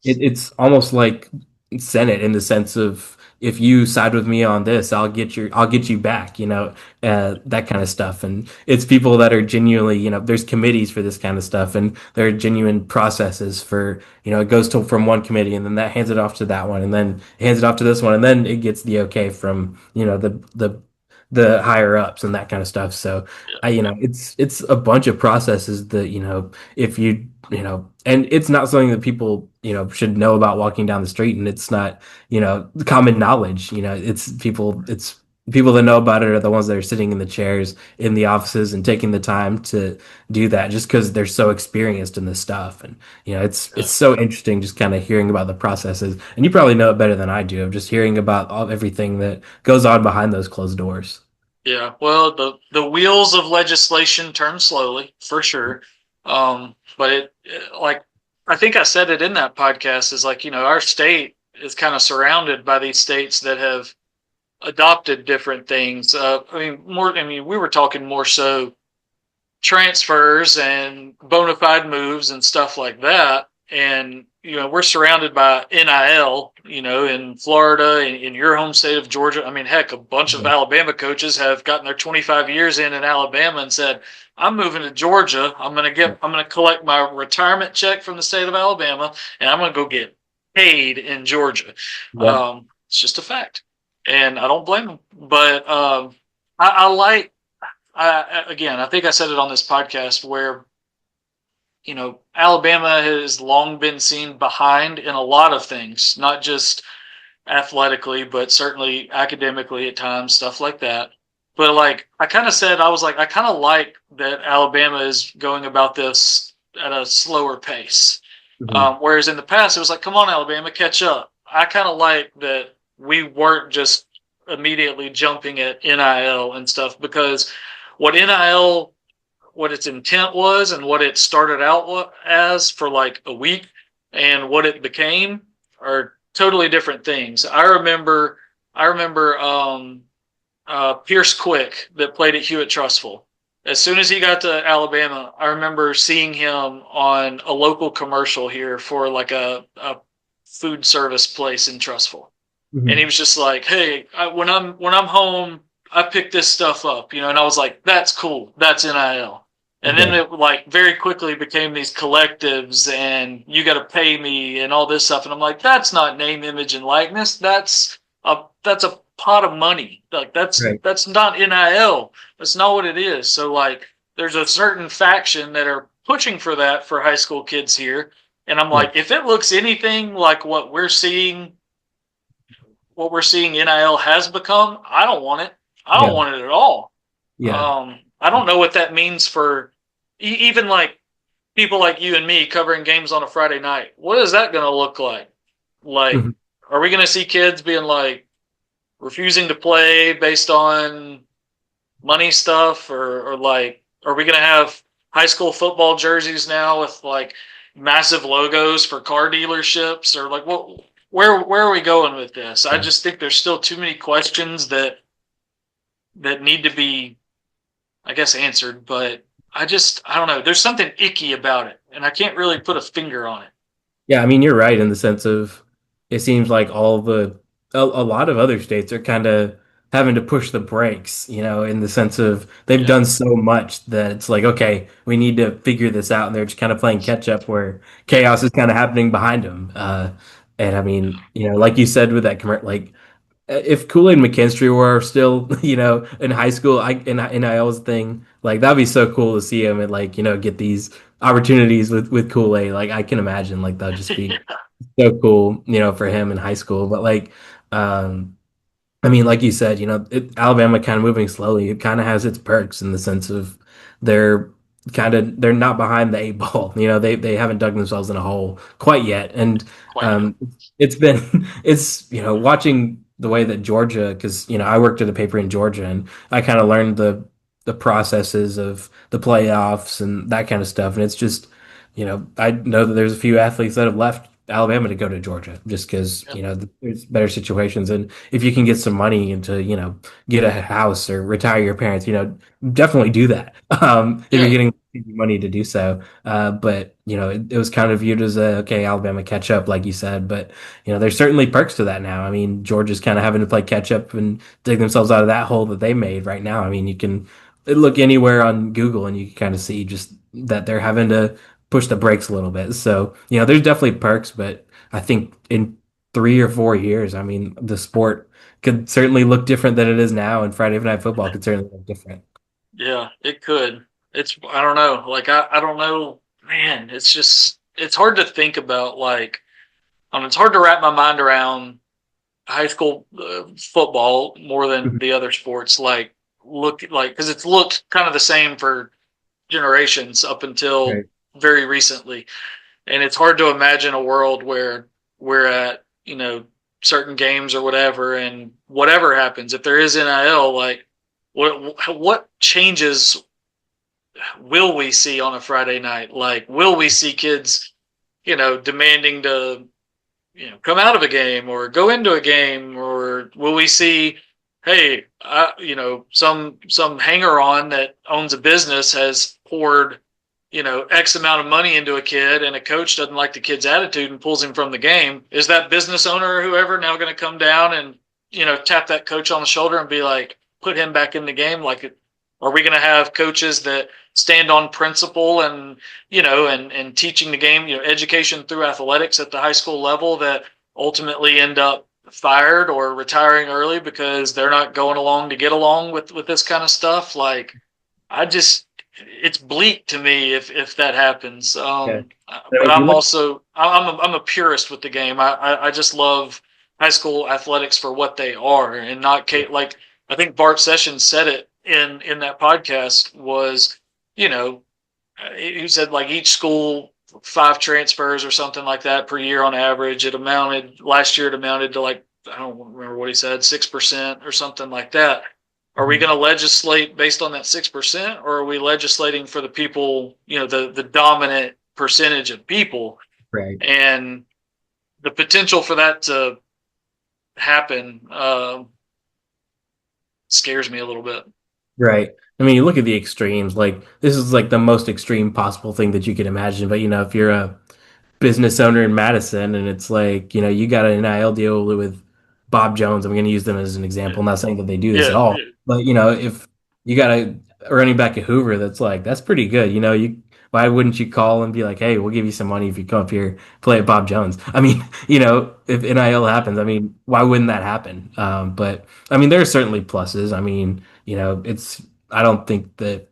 it's almost like Senate in the sense of if you side with me on this, I'll get you back, that kind of stuff. And it's people that are genuinely, there's committees for this kind of stuff, and there are genuine processes for, it goes to from one committee, and then that hands it off to that one, and then it hands it off to this one, and then it gets the okay from, the higher ups and that kind of stuff. So yeah, it's a bunch of processes that, if you, and it's not something that people, should know about walking down the street, and it's not, common knowledge. It's people that know about it are the ones that are sitting in the chairs in the offices and taking the time to do that just because they're so experienced in this stuff. And, it's yeah. so interesting just kind of hearing about the processes. And you probably know it better than I do of just hearing about everything that goes on behind those closed doors. Yeah, well, the wheels of legislation turn slowly, for sure. But like I think I said it in that podcast, is like, our state is kind of surrounded by these states that have adopted different things. I mean, we were talking more so transfers and bona fide moves and stuff like that. And we're surrounded by NIL. In Florida, in your home state of Georgia. I mean, heck, a bunch of Mhm. Alabama coaches have gotten their 25 years in Alabama and said, "I'm moving to Georgia. I'm gonna collect my retirement check from the state of Alabama, and I'm gonna go get paid in Georgia." Yeah. It's just a fact, and I don't blame them. But I like again, I think I said it on this podcast where Alabama has long been seen behind in a lot of things, not just athletically, but certainly academically at times, stuff like that. But like I kind of said, I was like, I kind of like that Alabama is going about this at a slower pace. Mhm. Whereas in the past, it was like, come on, Alabama, catch up. I kind of like that we weren't just immediately jumping at NIL and stuff, because what NIL, what its intent was and what it started out as for like a week and what it became are totally different things. I remember Pierce Quick that played at Hewitt Trustful. As soon as he got to Alabama, I remember seeing him on a local commercial here for like a food service place in Trustful, and he Mhm. was just like, "Hey, when I'm home, I pick this stuff up," and I was like, "That's cool. That's NIL." And then Yeah. it like very quickly became these collectives, and you got to pay me and all this stuff, and I'm like, "That's not name, image, and likeness. That's a pot of money. Like Right. that's not NIL. That's not what it is." So like, there's a certain faction that are pushing for that for high school kids here, and I'm Yeah. like, if it looks anything like what we're seeing NIL has become, I don't want it. I don't Yeah. want it at all. Yeah. I don't know what that means for even like. people like you and me covering games on a Friday night. What is that going to look like? Like, Mhm. are we going to see kids being like refusing to play based on money stuff, or like, are we going to have high school football jerseys now with like massive logos for car dealerships, or like what? Where are we going with this? I Yeah. just think there's still too many questions that need to be, I guess, answered. But I don't know. There's something icky about it, and I can't really put a finger on it. Yeah, I mean, you're right in the sense of it seems like a lot of other states are kind of having to push the brakes, in the sense of they've Yeah, done so much that it's like, okay, we need to figure this out. And they're just kind of playing catch up where chaos is kind of happening behind them. And I mean, like you said with that, like if Kool-Aid and McKinstry were still, in high school, in Iowa's thing, like that'd be so cool to see him and like, get these opportunities with Kool-Aid. Like I can imagine like that'd just be so cool, for him in high school. But like, um, I mean, like you said, Alabama kind of moving slowly. It kind of has its perks in the sense of they're they're not behind the eight ball. They haven't dug themselves in a hole quite yet. And quite yet. it's been it's watching the way that Georgia, because I worked at a paper in Georgia and I kind of learned the processes of the playoffs and that kind of stuff. And it's just I know that there's a few athletes that have left Alabama to go to Georgia just because, Yep. there's better situations. And if you can get some money into, get a house or retire your parents, definitely do that. If you're Yeah, getting money to do so. But, it was kind of viewed as okay, Alabama catch up, like you said. But, there's certainly perks to that now. I mean, Georgia's kind of having to play catch up and dig themselves out of that hole that they made right now. I mean, you can look anywhere on Google and you can kind of see just that they're having to push the brakes a little bit. So, there's definitely perks, but I think in 3 or 4 years, I mean, the sport could certainly look different than it is now, and Friday Night Football could certainly look different. yeah, it could. I don't know. Like, I don't know, man. It's hard to think about. Like, it's hard to wrap my mind around high school football more than Mhm. the other sports. Because it's looked kind of the same for generations up until Right. very recently, and it's hard to imagine a world where we're at, certain games or whatever, and whatever happens, if there is NIL, like what changes will we see on a Friday night? Like, will we see kids, demanding to, come out of a game or go into a game, or will we see, hey, some hanger on that owns a business has poured, X amount of money into a kid, and a coach doesn't like the kid's attitude and pulls him from the game? Is that business owner or whoever now going to come down and, tap that coach on the shoulder and be like, put him back in the game? Like, are we going to have coaches that stand on principle and, and teaching the game, education through athletics at the high school level, that ultimately end up fired or retiring early because they're not going along to get along with this kind of stuff? Like, I just, it's bleak to me if that happens. Yeah. So But if you I'm look, also I'm a purist with the game. I just love high school athletics for what they are, and not like, I think Bart Sessions said it in that podcast, was, you know he said like each school, 5 transfers or something like that per year on average. It amounted last year. It amounted to, like, I don't remember what he said, 6% or something like that. Are we going to legislate based on that 6%, or are we legislating for the people, the dominant percentage of people? right, And the potential for that to happen scares me a little bit. right. I mean, you look at the extremes. Like this is like the most extreme possible thing that you can imagine. But if you're a business owner in Madison, and it's like, you got an NIL deal with Bob Jones. I'm going to use them as an example. I'm not saying that they do this at Yeah, all, but if you got a running back at Hoover, that's like that's pretty good. Why wouldn't you call and be like, hey, we'll give you some money if you come up here play at Bob Jones? I mean, if NIL happens, I mean, why wouldn't that happen? But I mean, there are certainly pluses. I mean, it's I don't think that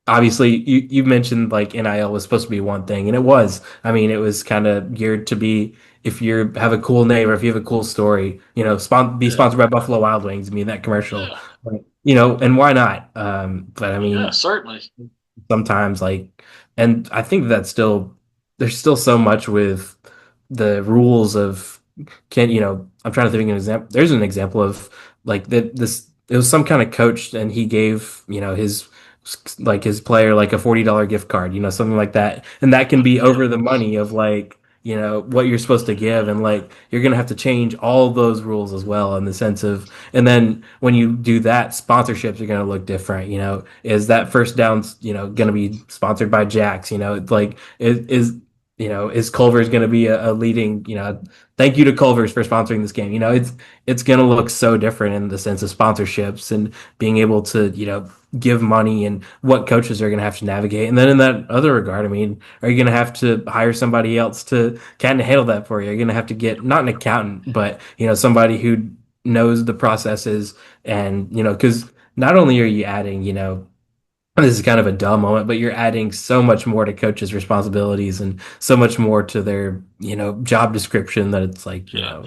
obviously you mentioned like NIL was supposed to be one thing, and it was. I mean, it was kind of geared to be if you have a cool name or if you have a cool story, be yeah, sponsored by Buffalo Wild Wings, be in that commercial. yeah, But, and why not? But I yeah, mean, certainly. sometimes like, and I think that still there's still so much with the rules of can I'm trying to think of an example. There's an example of like that this it was some kind of coach and he gave his player like a $40 gift card, something like that, and that can be Yeah, over the money of like what you're supposed to give, and like you're gonna have to change all those rules as well in the sense of, and then when you do that, sponsorships are gonna look different. Is that first down gonna be sponsored by Jax? It's like is Culver's gonna be a leading, thank you to Culver's for sponsoring this game. It's gonna look so different in the sense of sponsorships and being able to give money, and what coaches are going to have to navigate. And then in that other regard, I mean, are you going to have to hire somebody else to kind of handle that for you? You're going to have to get not an accountant, but somebody who knows the processes, and because not only are you adding, this is kind of a dumb moment, but you're adding so much more to coaches' responsibilities and so much more to their, job description, that it's like, yeah,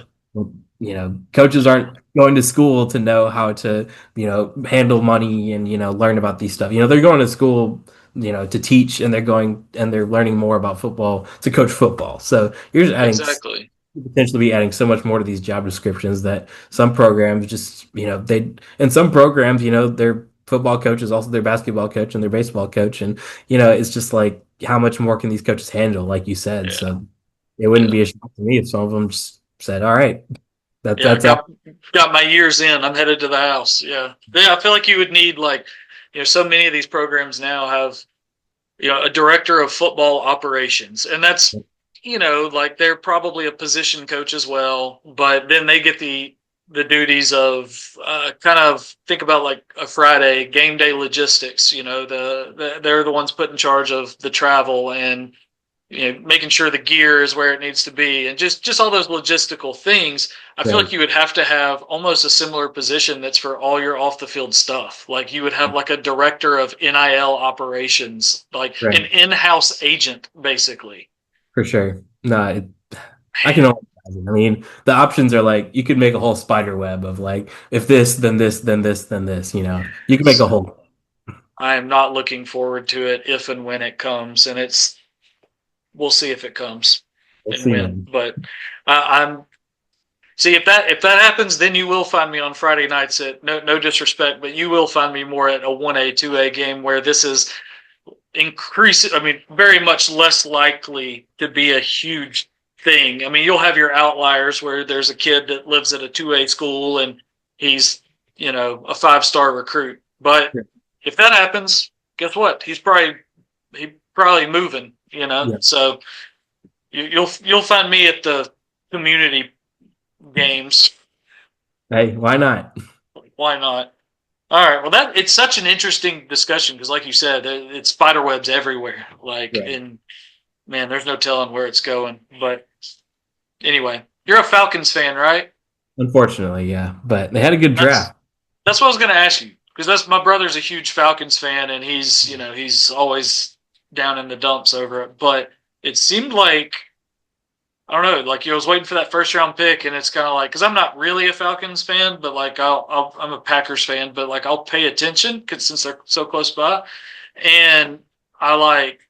coaches aren't going to school to know how to, handle money and, learn about these stuff. They're going to school, to teach, and they're learning more about football to coach football. So you're just adding exactly. potentially be adding so much more to these job descriptions that some programs just, and some programs, their football coach is also their basketball coach and their baseball coach. And, it's just like, how much more can these coaches handle, like you said? Yeah, So it wouldn't yeah, be a shock to me if some of them just said, all right, yeah. that's out. Got my years in. I'm headed to the house. Yeah, yeah. I feel like you would need like, so many of these programs now have a director of football operations, and that's like they're probably a position coach as well, but then they get the duties of kind of think about like a Friday game day logistics. They're the ones put in charge of the travel and making sure the gear is where it needs to be, and just all those logistical things. I feel like Right. you would have to have almost a similar position that's for all your off the field stuff. Like you would have like a director of NIL operations, like an Right. in-house agent, basically. For sure. No, I can Man, only imagine. I mean, the options are like, you could make a whole spider web of like, if this, then this, then this, then this, you can make a so whole, I am not looking forward to it if and when it comes, and we'll see if it comes we'll and see, when. man. But I'm see if that happens, then you will find me on Friday nights at no disrespect, but you will find me more at a 1A 2A game where this is increasing. I mean, very much less likely to be a huge thing. I mean, you'll have your outliers where there's a kid that lives at a 2A school and he's a 5-star recruit. But Yeah. if that happens, guess what? He probably moving. Yeah. So you'll find me at the community games. Hey, why not? Why not? All right. Well, that it's such an interesting discussion because, like you said, it's spider webs everywhere. Like, Yeah. in man, there's no telling where it's going. But anyway, you're a Falcons fan, right? Unfortunately, yeah. But they had a good That's draft. that's what I was going to ask you because that's my brother's a huge Falcons fan and he's always down in the dumps over it. But it seemed like I don't know, like I was waiting for that first round pick, and it's kind of like because I'm not really a Falcons fan, but like I'm a Packers fan, but like I'll pay attention because since they're so close by, and I like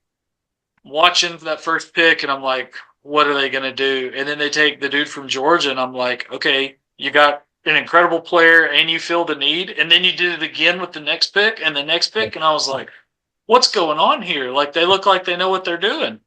watching that first pick, and I'm like, what are they gonna do? And then they take the dude from Georgia, and I'm like, okay, you got an incredible player, and you filled a need, and then you did it again with the next pick and the next pick, and I was like, what's going on here? Like they look like they know what they're doing.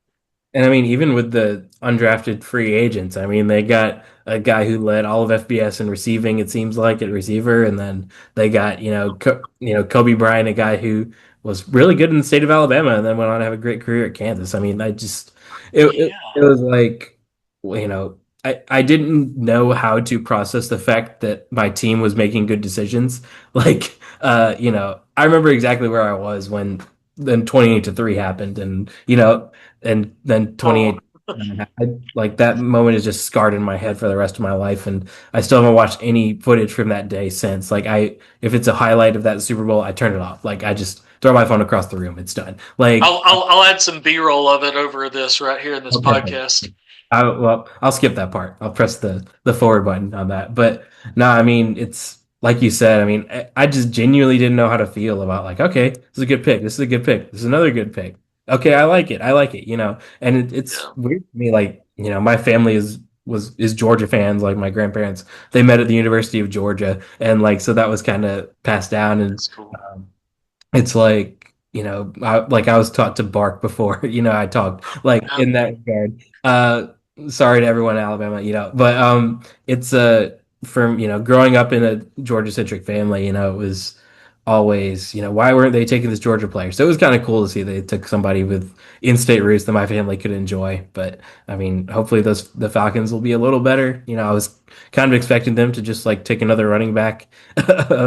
And I mean, even with the undrafted free agents, I mean, they got a guy who led all of FBS in receiving, it seems like, at receiver, and then they got, Kobe Bryant, a guy who was really good in the state of Alabama, and then went on to have a great career at Kansas. I mean, it Yeah, was like, I didn't know how to process the fact that my team was making good decisions. Like, I remember exactly where I was when then 28-3 happened, and then oh, 28, like that moment is just scarred in my head for the rest of my life, and I still haven't watched any footage from that day since. Like, if it's a highlight of that Super Bowl, I turn it off. Like, I just throw my phone across the room. It's done. Like, I'll add some B-roll of it over this right here in this oh, perfect. podcast. Well, I'll skip that part. I'll press the forward button on that. But no, I mean, it's like you said, I mean, I just genuinely didn't know how to feel about like, okay, this is a good pick. This is a good pick. This is another good pick. Okay, I like it. I like it, And it's Yeah, weird to me, like, my family is Georgia fans, like my grandparents. They met at the University of Georgia, and like so that was kind of passed down, and that's cool. it's like, like I was taught to bark before, I talked like Yeah, in that regard. Sorry to everyone in Alabama, but it's from, growing up in a Georgia centric family, it was always, why weren't they taking this Georgia player? So it was kind of cool to see they took somebody with in-state roots that my family could enjoy. But I mean, hopefully the Falcons will be a little better. I was kind of expecting them to just like take another running back,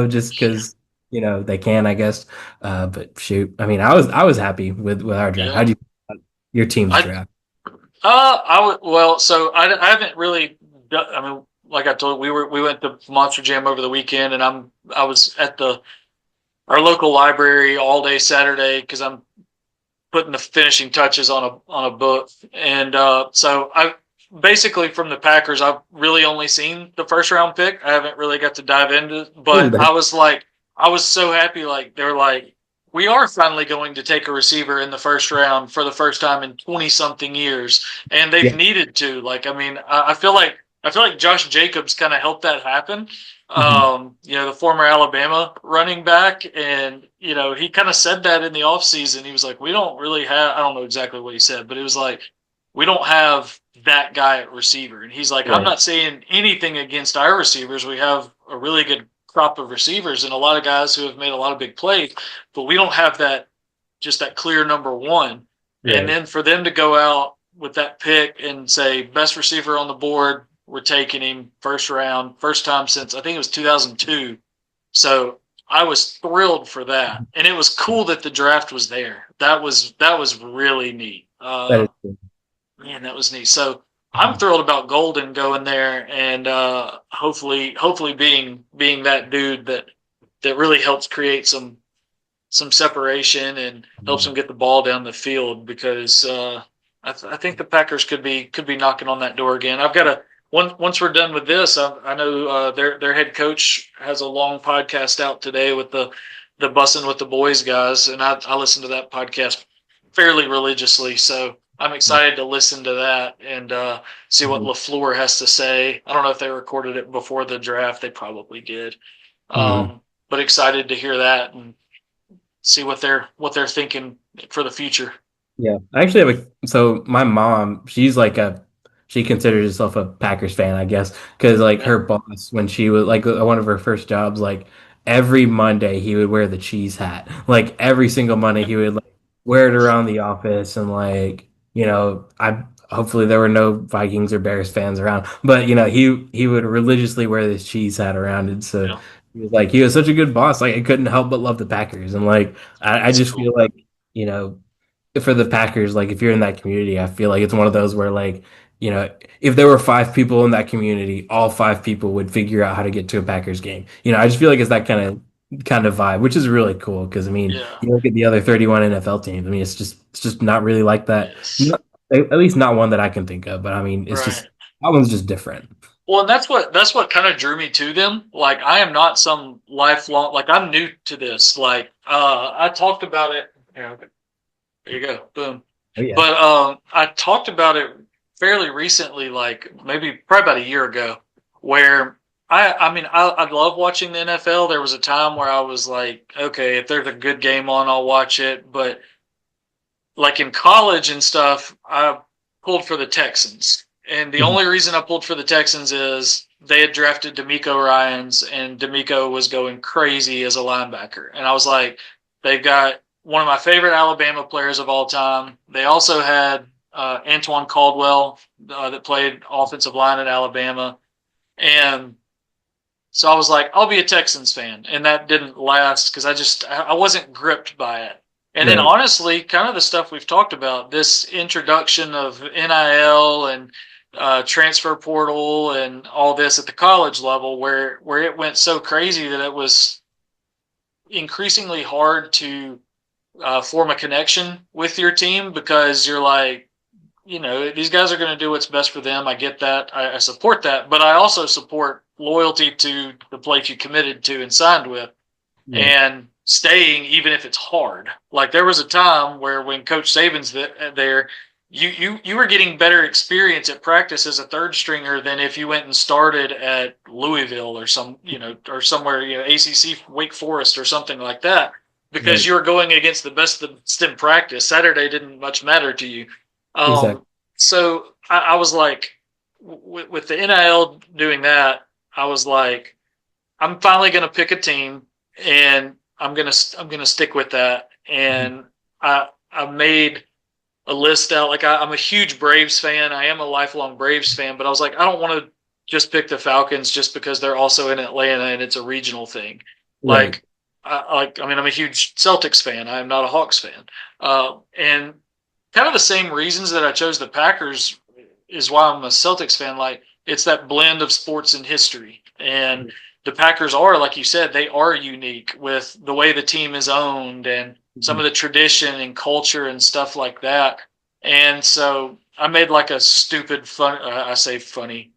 just because they can, I guess. But shoot, I mean, I was happy with our draft. How yeah. do you your team's I draft? I would well, so I haven't really. I mean, like I told you, we went to Monster Jam over the weekend, and I was at the our local library all day Saturday because I'm putting the finishing touches on a book, and so I basically from the Packers, I've really only seen the first round pick. I haven't really got to dive into, Ooh, but I was like, I was so happy. Like they're like, we are finally going to take a receiver in the first round for the first time in 20 something years, and they've yeah. needed to. Like, I mean, I feel like Josh Jacobs kind of helped that happen. Mhm. The former Alabama running back, and he kind of said that in the offseason. He was like, we don't really have, I don't know exactly what he said, but it was like, we don't have that guy at receiver. And he's like, I'm Right. not saying anything against our receivers. We have a really good crop of receivers and a lot of guys who have made a lot of big plays, but we don't have that, just that clear number one. And Right. then for them to go out with that pick and say best receiver on the board, we're taking him first round, first time since I think it was 2002. So I was thrilled for that, and it was cool that the draft was there. That was really neat. That is cool. Man, that was neat. So I'm Mhm. thrilled about Golden going there, and hopefully being that dude that really helps create some separation and helps Mhm. them get the ball down the field because I think the Packers could be knocking on that door again. I've got a once we're done with this, I know their head coach has a long podcast out today with the Bussin' with the Boys guys, and I listen to that podcast fairly religiously. So I'm excited to listen to that and see what Mhm. LaFleur has to say. I don't know if they recorded it before the draft; they probably did. Mhm. But excited to hear that and see what they're thinking for the future. Yeah, I actually have so my mom, she considers herself a Packers fan, I guess, because like Yeah, her boss, when she was like one of her first jobs, like every Monday he would wear the cheese hat. Like every single Monday he would like wear it around the office, and like, I hopefully there were no Vikings or Bears fans around, but he would religiously wear this cheese hat around, and so yeah, he was such a good boss. Like I couldn't help but love the Packers, and like I that's just cool. feel like, you know for the Packers, like if you're in that community, I feel like it's one of those where like, you know, if there were five people in that community, all five people would figure out how to get to a Packers game. I just feel like it's that kind of vibe, which is really cool because I mean, Yeah, you look at the other 31 NFL teams. I mean, it's just not really like that. yes, Not, at least not one that I can think of. But I mean, it's just right. that one's just different. Well, and that's what kind of drew me to them. Like I am not some lifelong, like I'm new to this. Like I talked about it. There you go, boom. Oh yeah. But I talked about it fairly recently, like maybe probably about a year ago, where I mean I love watching the NFL. There was a time where I was like, okay, if there's a good game on, I'll watch it. But like in college and stuff, I pulled for the Texans. And the Mhm. only reason I pulled for the Texans is they had drafted D'Amico Ryans, and D'Amico was going crazy as a linebacker. And I was like, they've got one of my favorite Alabama players of all time. They also had Antoine Caldwell that played offensive line at Alabama. And so I was like, I'll be a Texans fan, and that didn't last because I wasn't gripped by it. And then Right. honestly, kind of the stuff we've talked about, this introduction of NIL and transfer portal and all this at the college level, where it went so crazy that it was increasingly hard to form a connection with your team because you're like, these guys are going to do what's best for them. I get that. I support that, but I also support loyalty to the place you committed to and signed with, Right. and staying even if it's hard. Like there was a time where when Coach Saban's there, you were getting better experience at practice as a third stringer than if you went and started at Louisville or or somewhere, ACC, Wake Forest or something like that, because Right. you were going against the best of STEM practice. Saturday didn't much matter to you. Exactly. So I was like, with the NIL doing that, I was like, I'm finally going to pick a team, and I'm gonna stick with that. Mhm. And I made a list out. Like I'm a huge Braves fan. I am a lifelong Braves fan, but I was like, I don't want to just pick the Falcons just because they're also in Atlanta and it's a regional thing. Right. I'm a huge Celtics fan. I am not a Hawks fan. And kind of the same reasons that I chose the Packers is why I'm a Celtics fan. Like it's that blend of sports and history. And the Packers are, like you said, they are unique with the way the team is owned and some Mhm. of the tradition and culture and stuff like that. And so I made like a stupid fun. I say funny.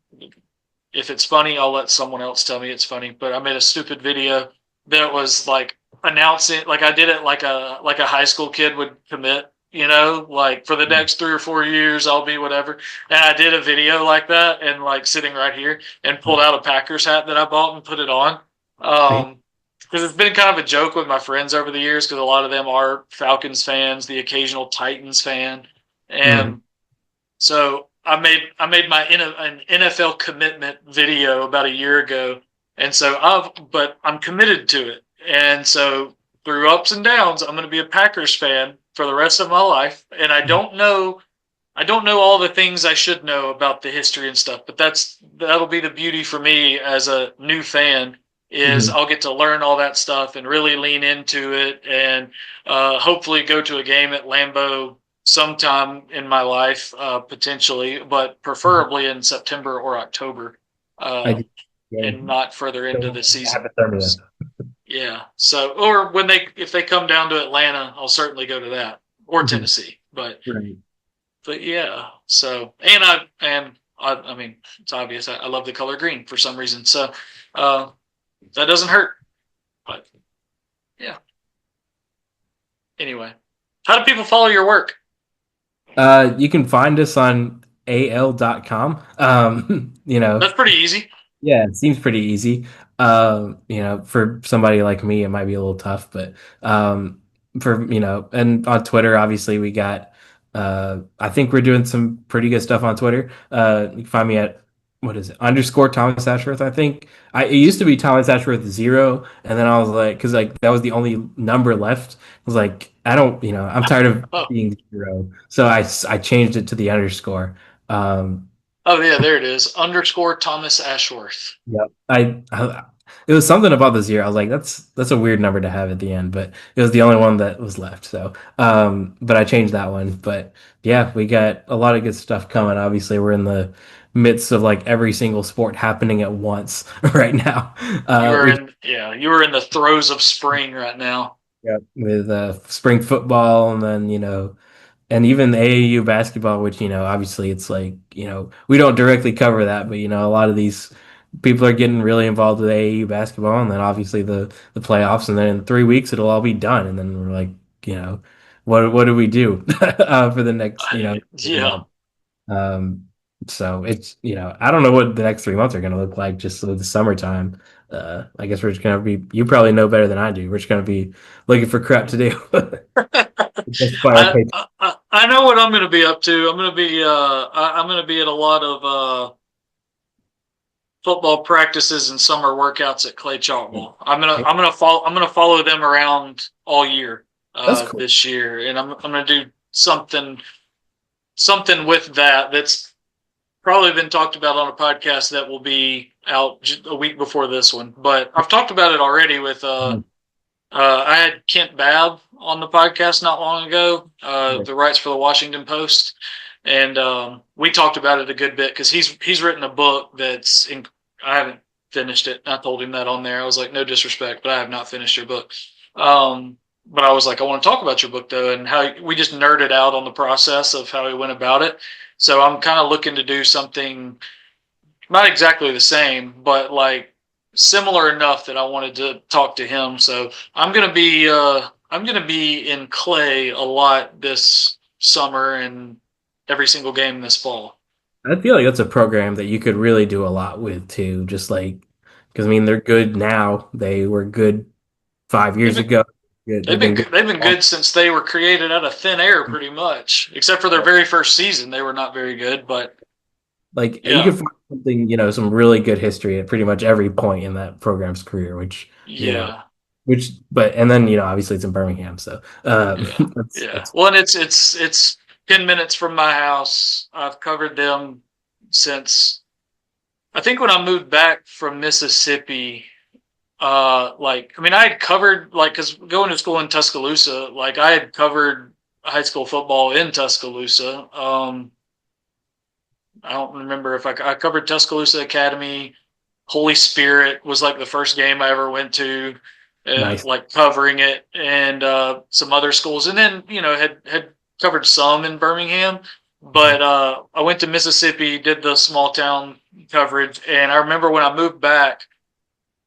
If it's funny, I'll let someone else tell me it's funny. But I made a stupid video that was like announcing, like I did it like a high school kid would commit. Like for the next 3 or 4 years, I'll be whatever. And I did a video like that, and like sitting right here, and pulled out a Packers hat that I bought and put it on. Because it's been kind of a joke with my friends over the years, because a lot of them are Falcons fans, the occasional Titans fan, Mhm. and so I made an NFL commitment video about a year ago, and so but I'm committed to it, and so through ups and downs, I'm going to be a Packers fan for the rest of my life, and I don't know all the things I should know about the history and stuff, but that'll be the beauty for me as a new fan, is Mhm. I'll get to learn all that stuff and really lean into it, and hopefully go to a game at Lambeau sometime in my life, potentially, but Mhm. preferably in September or October, I uh, do. and Game. not further into the season. Hypothermia. Yeah. So, or if they come down to Atlanta, I'll certainly go to that, or Mhm. Tennessee, but Right. yeah. So, and I mean, it's obvious. I love the color green for some reason. So, uh, that doesn't hurt. But yeah. Anyway, how do people follow your work? You can find us on al.com. That's pretty easy. Yeah, it seems pretty easy. For somebody like me, it might be a little tough, but and on Twitter, obviously we got I think we're doing some pretty good stuff on Twitter. You can find me at what is it, underscore Thomas Ashworth, I think. It used to be Thomas Ashworth 0, and then I was like, because like that was the only number left. I was like, I don't, I'm tired of Oh, being 0. So I changed it to the underscore. Um, oh yeah, there it is. Underscore Thomas Ashworth. Yeah, it was something about this year. I was like, that's a weird number to have at the end, but it was the only one that was left. So, but I changed that one. But yeah, we got a lot of good stuff coming. Obviously, we're in the midst of like every single sport happening at once right now. We You were in the throes of spring right now. yeah, with spring football, and then and even AAU basketball, which, obviously it's like, we don't directly cover that, but, a lot of these people are getting really involved with AAU basketball, and then obviously the playoffs, and then in 3 weeks it'll all be done, and then we're like, what do we do for the next, Yeah. month? Um, so it's, I don't know what the next 3 months are going to look like just with the summertime. I guess we're just going to be, you probably know better than I do. We're just going to be looking for crap to do. Justify our pay. I know what I'm going to be up to. I'm going to be at a lot of football practices and summer workouts at Clay Chalkball. I'm gonna follow them around all year, That's cool. this year, and I'm gonna do something with that. That's probably been talked about on a podcast that will be out a week before this one. But I've talked about it already with I had Kent Babb on the podcast not long ago, the writes for the Washington Post, and we talked about it a good bit because he's written a book I haven't finished it. I told him that on there. I was like, no disrespect, but I have not finished your book. But I was like, I want to talk about your book though, and how we just nerded out on the process of how he went about it. So I'm kind of looking to do something not exactly the same, but like similar enough that I wanted to talk to him. So I'm gonna be in Clay a lot this summer and every single game this fall. I feel like that's a program that you could really do a lot with too. Just like, because I mean, they're good now. They were good 5 years They've ago. Good. They've been good. they've been good since they were created out of thin air, pretty much. Except for their very first season, they were not very good. But Like you yeah, can find something, some really good history at pretty much every point in that program's career, you know, yeah, but and then obviously it's in Birmingham, so yeah, that's yeah. that's Well, and it's 10 minutes from my house. I've covered them since I think when I moved back from Mississippi. Like I mean, I had covered like because going to school in Tuscaloosa, like I had covered high school football in Tuscaloosa. I don't remember if I covered Tuscaloosa Academy. Holy Spirit was like the first game I ever went to, nice. like covering it, and some other schools, and then had covered some in Birmingham. But I went to Mississippi, did the small town coverage, and I remember when I moved back.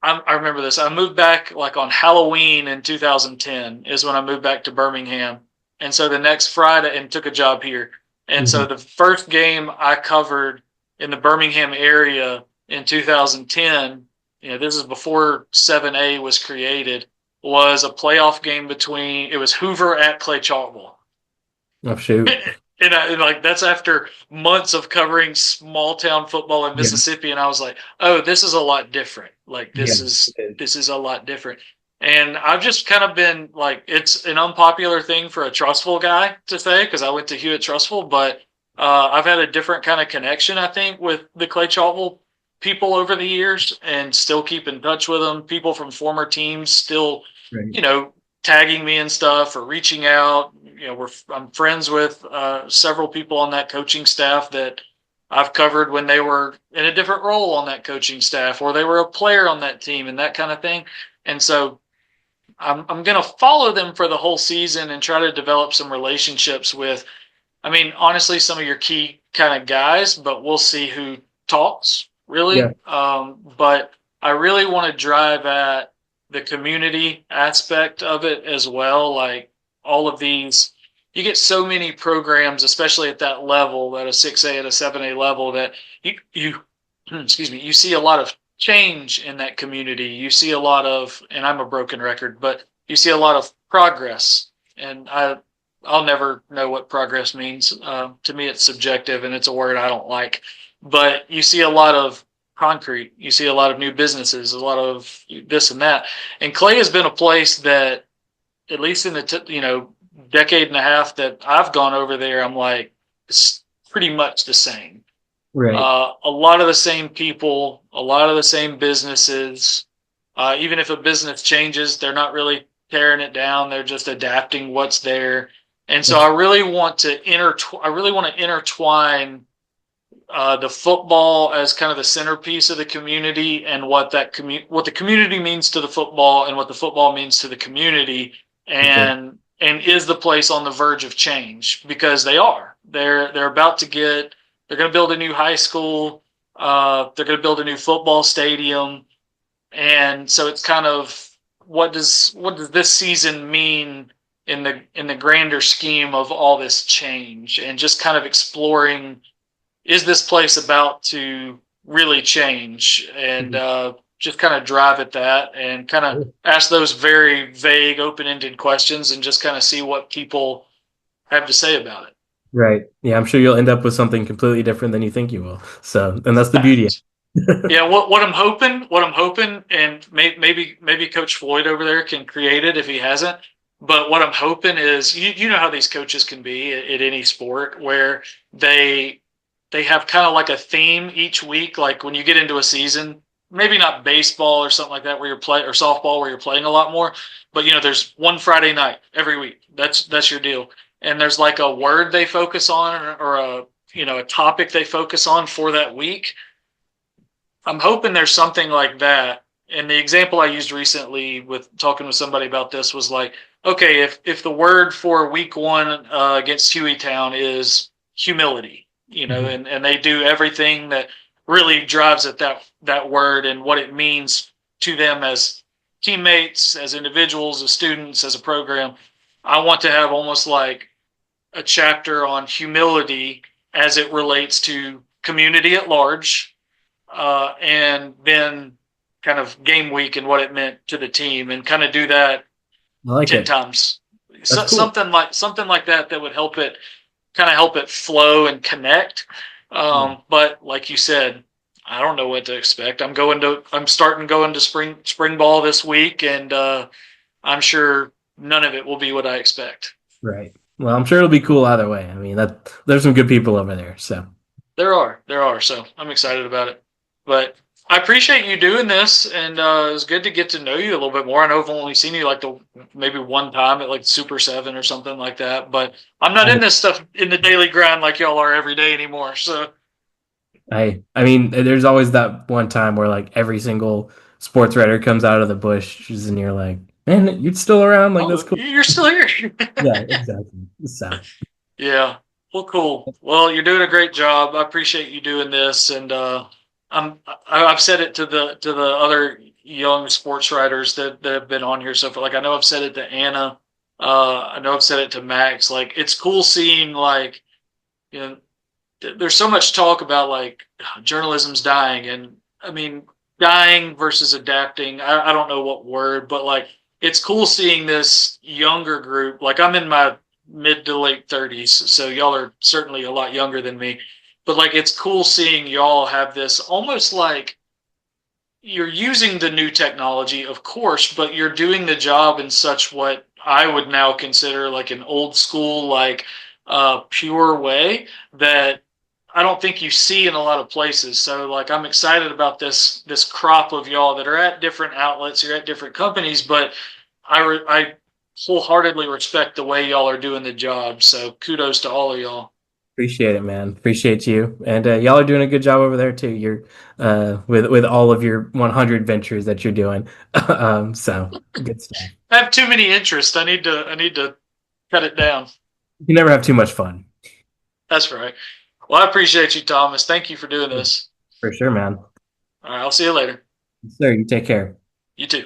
I remember this. I moved back like on Halloween in 2010 is when I moved back to Birmingham. And so the next Friday and took a job here. And so Mhm. the first game I covered in the Birmingham area in 2010, this is before 7A was created, was a playoff game between it was Hoover at Clay Chalkville. Oh shoot, And like that's after months of covering small town football in yeah, Mississippi, and I was like, "Oh, this is a lot different. Like yeah, this is it is. this is a lot different." And I've just kind of been like, it's an unpopular thing for a Trustful guy to say because I went to Hewitt Trustful, but I've had a different kind of connection, I think, with the Clay Chalkville people over the years, and still keep in touch with them. People from former teams still, Right. you know, tagging me and stuff or reaching out. I'm friends with several people on that coaching staff that I've covered when they were in a different role on that coaching staff, or they were a player on that team and that kind of thing. And so I'm going to follow them for the whole season and try to develop some relationships with, I mean, honestly, some of your key kind of guys, but we'll see who talks Yeah, really. But I really want to drive at the community aspect of it as well. Like all of these, you get so many programs, especially at that level, at a 6A, at a 7A level, that you excuse me, you see a lot of change in that community. You see a lot of, and I'm a broken record, but you see a lot of progress. And I'll never know what progress means. To me, it's subjective and it's a word I don't like. But you see a lot of concrete. You see a lot of new businesses, a lot of this and that. And Clay has been a place that, at least in the decade and a half that I've gone over there, I'm like it's pretty much the same. right. A lot of the same people, a lot of the same businesses. Even if a business changes, they're not really tearing it down. They're just adapting what's there. And so That's I really want to intertwine the football as kind of the centerpiece of the community, and what the community means to the football, and what the football means to the community, for sure. and is the place on the verge of change, because they are. They're about to get. They're going to build a new high school. They're going to build a new football stadium, and so it's kind of, what does this season mean in the grander scheme of all this change, and just kind of exploring, is this place about to really change, and Mhm. just kind of drive at that and kind of ask those very vague open-ended questions and just kind of see what people have to say about it. Right. Yeah, I'm sure you'll end up with something completely different than you think you will. So, and that's the beauty. Fact. Yeah, what I'm hoping, and maybe Coach Floyd over there can create it if he hasn't. But what I'm hoping is, you know how these coaches can be at any sport, where they they have kind of like a theme each week. Like when you get into a season, maybe not baseball or something like that, where you're playing, or softball where you're playing a lot more. But there's one Friday night every week. That's your deal. And there's like a word they focus on, or a topic they focus on for that week. I'm hoping there's something like that. And the example I used recently with talking with somebody about this was like, okay, if the word for week one against Hueytown is humility, Mhm. and they do everything that really drives at that word and what it means to them as teammates, as individuals, as students, as a program. I want to have almost like a chapter on humility as it relates to community at large, and then kind of game week and what it meant to the team, and kind of do that I like 10 it. times. That's So, cool. something like that that would help it kind of help it flow and connect. Yeah. But like you said, I don't know what to expect. I'm starting going to spring ball this week, and I'm sure none of it will be what I expect. Right. Well, I'm sure it'll be cool either way. I mean, that there's some good people over there. So, There are. So I'm excited about it. But I appreciate you doing this, and it was good to get to know you a little bit more. I know I've only seen you like maybe one time at like Super Seven or something like that, but I'm not in I, this stuff in the daily grind like y'all are every day anymore. So I mean, there's always that one time where like every single sports writer comes out of the bushes, and you're like, man, you're still around. Like that's oh, cool. you're still here. Yeah, exactly. So, Yeah. Well, cool. Well, you're doing a great job. I appreciate you doing this, and I've said it to the other young sports writers that have been on here so far. Like I know I've said it to Anna. I know I've said it to Max. Like it's cool seeing like you know there's so much talk about like journalism's dying, and I mean dying versus adapting. I don't know what word, but like it's cool seeing this younger group. Like I'm in my mid to late 30s, so y'all are certainly a lot younger than me. But like it's cool seeing y'all have this almost like you're using the new technology, of course, but you're doing the job in such what I would now consider like an old school, like pure way that I don't think you see in a lot of places. So like I'm excited about this crop of y'all that are at different outlets, you're at different companies, but I wholeheartedly respect the way y'all are doing the job. So kudos to all of y'all. appreciate it, man. Appreciate you, and y'all are doing a good job over there too. You're with all of your 100 ventures that you're doing. So good stuff. I have too many interests. I need to cut it down. You can never have too much fun. That's right. Well, I appreciate you, Thomas. Thank you for doing Yeah, this. for sure, man. All right, I'll see you later. Sir, you take care. You too.